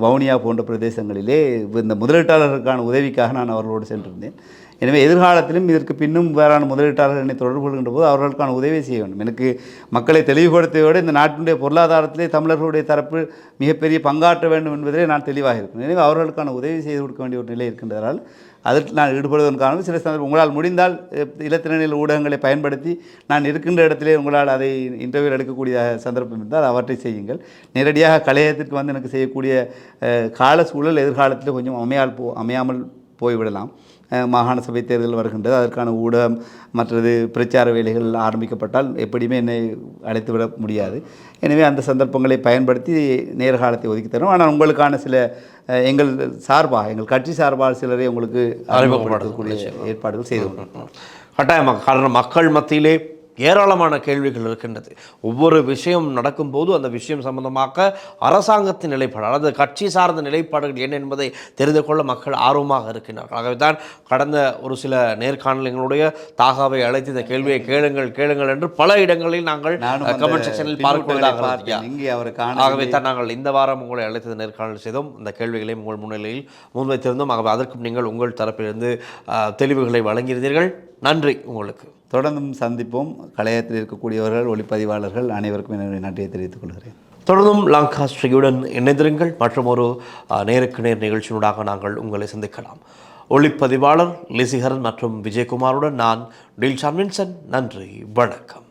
வவுனியா போன்ற பிரதேசங்களிலே இந்த முதலீட்டாளர்களுக்கான உதவிக்காக நான் அவர்களோடு சென்றிருந்தேன். எனவே எதிர்காலத்திலும் இதற்கு பின்னும் வேறான முதலீட்டாளர்கள் என்னை தொடர்பு கொள்கின்ற போது அவர்களுக்கான உதவி செய்ய வேண்டும். எனக்கு மக்களை தெளிவுபடுத்தியோடு இந்த நாட்டினுடைய பொருளாதாரத்திலே தமிழர்களுடைய தரப்பு மிகப்பெரிய பங்காற்ற வேண்டும் என்பதிலே நான் தெளிவாக இருக்கிறேன். எனவே அவர்களுக்கான உதவி செய்து கொடுக்க வேண்டிய ஒரு நிலை இருக்கின்றதால் அதற்கு நான் ஈடுபடுவதன் காரணம் சில சந்தர்ப்பம் உங்களால் முடிந்தால் இலத்திரனியல் ஊடகங்களை பயன்படுத்தி நான் இருக்கின்ற இடத்திலே உங்களால் அதை இன்டர்வியூ எடுக்கக்கூடிய சந்தர்ப்பம் இருந்தால் அவற்றை செய்யுங்கள். நேரடியாக கலையகத்திற்கு வந்து எனக்கு செய்யக்கூடிய கால சூழல் எதிர்காலத்தில் கொஞ்சம் அமையாமல் போய்விடலாம். மாகாண சபை தேர்தல் வருகின்றது. அதற்கான ஊடகம் மற்றது பிரச்சார வேலைகள் ஆரம்பிக்கப்பட்டால் எப்படியுமே என்னை அழைத்துவிட முடியாது. எனவே அந்த சந்தர்ப்பங்களை பயன்படுத்தி நேர்காலத்தை ஒதுக்கி தரும். ஆனால் உங்களுக்கான சில எங்கள் சார்பாக எங்கள் கட்சி சார்பாக சிலரை உங்களுக்கு அறிமுகப்படுத்தக்கூடிய ஏற்பாடுகள் செய்து கட்டாயமாக. காரணம் மக்கள் மத்தியிலே ஏராளமான கேள்விகள் இருக்கின்றது. ஒவ்வொரு விஷயம் நடக்கும்போது அந்த விஷயம் சம்பந்தமாக அரசாங்கத்தின் நிலைப்பாடு அல்லது கட்சி சார்ந்த நிலைப்பாடுகள் என்ன என்பதை தெரிந்து கொள்ள மக்கள் ஆர்வமாக இருக்கின்றார்கள். ஆகவே தான் கடந்த ஒரு சில நேர்காணல்களுடைய தாகாவை அழைத்து இந்த கேள்வியை கேளுங்கள் என்று பல இடங்களில் நாங்கள் கமெண்ட் செக்ஷனில் பார்க்கிறதாக. ஆகவே தான் நாங்கள் இந்த வாரம் உங்களை அழைத்தது நேர்காணல் செய்தோம். இந்த கேள்விகளையும் உங்கள் முன்னிலையில் முன்வைத்திருந்தோம். ஆகவே அதற்கும் நீங்கள் உங்கள் தரப்பிலிருந்து தெளிவுகளை வழங்கியிருந்தீர்கள். நன்றி உங்களுக்கு. தொடர்ந்தும் சந்திப்போம். கலையத்தில் இருக்கக்கூடியவர்கள், ஒளிப்பதிவாளர்கள் அனைவருக்கும் என்னுடைய நன்றியை தெரிவித்துக் கொள்கிறேன். தொடர்ந்தும் லாங்காஸ்ட்ரியுடன் இணைந்திருங்கள். மற்றும் ஒரு நேருக்கு நேர் நிகழ்ச்சியினூடாக நாங்கள் உங்களை சந்திக்கலாம். ஒளிப்பதிவாளர் லிசிகரன் மற்றும் விஜயகுமாருடன் நான் டில்ஷான் வின்சன். நன்றி, வணக்கம்.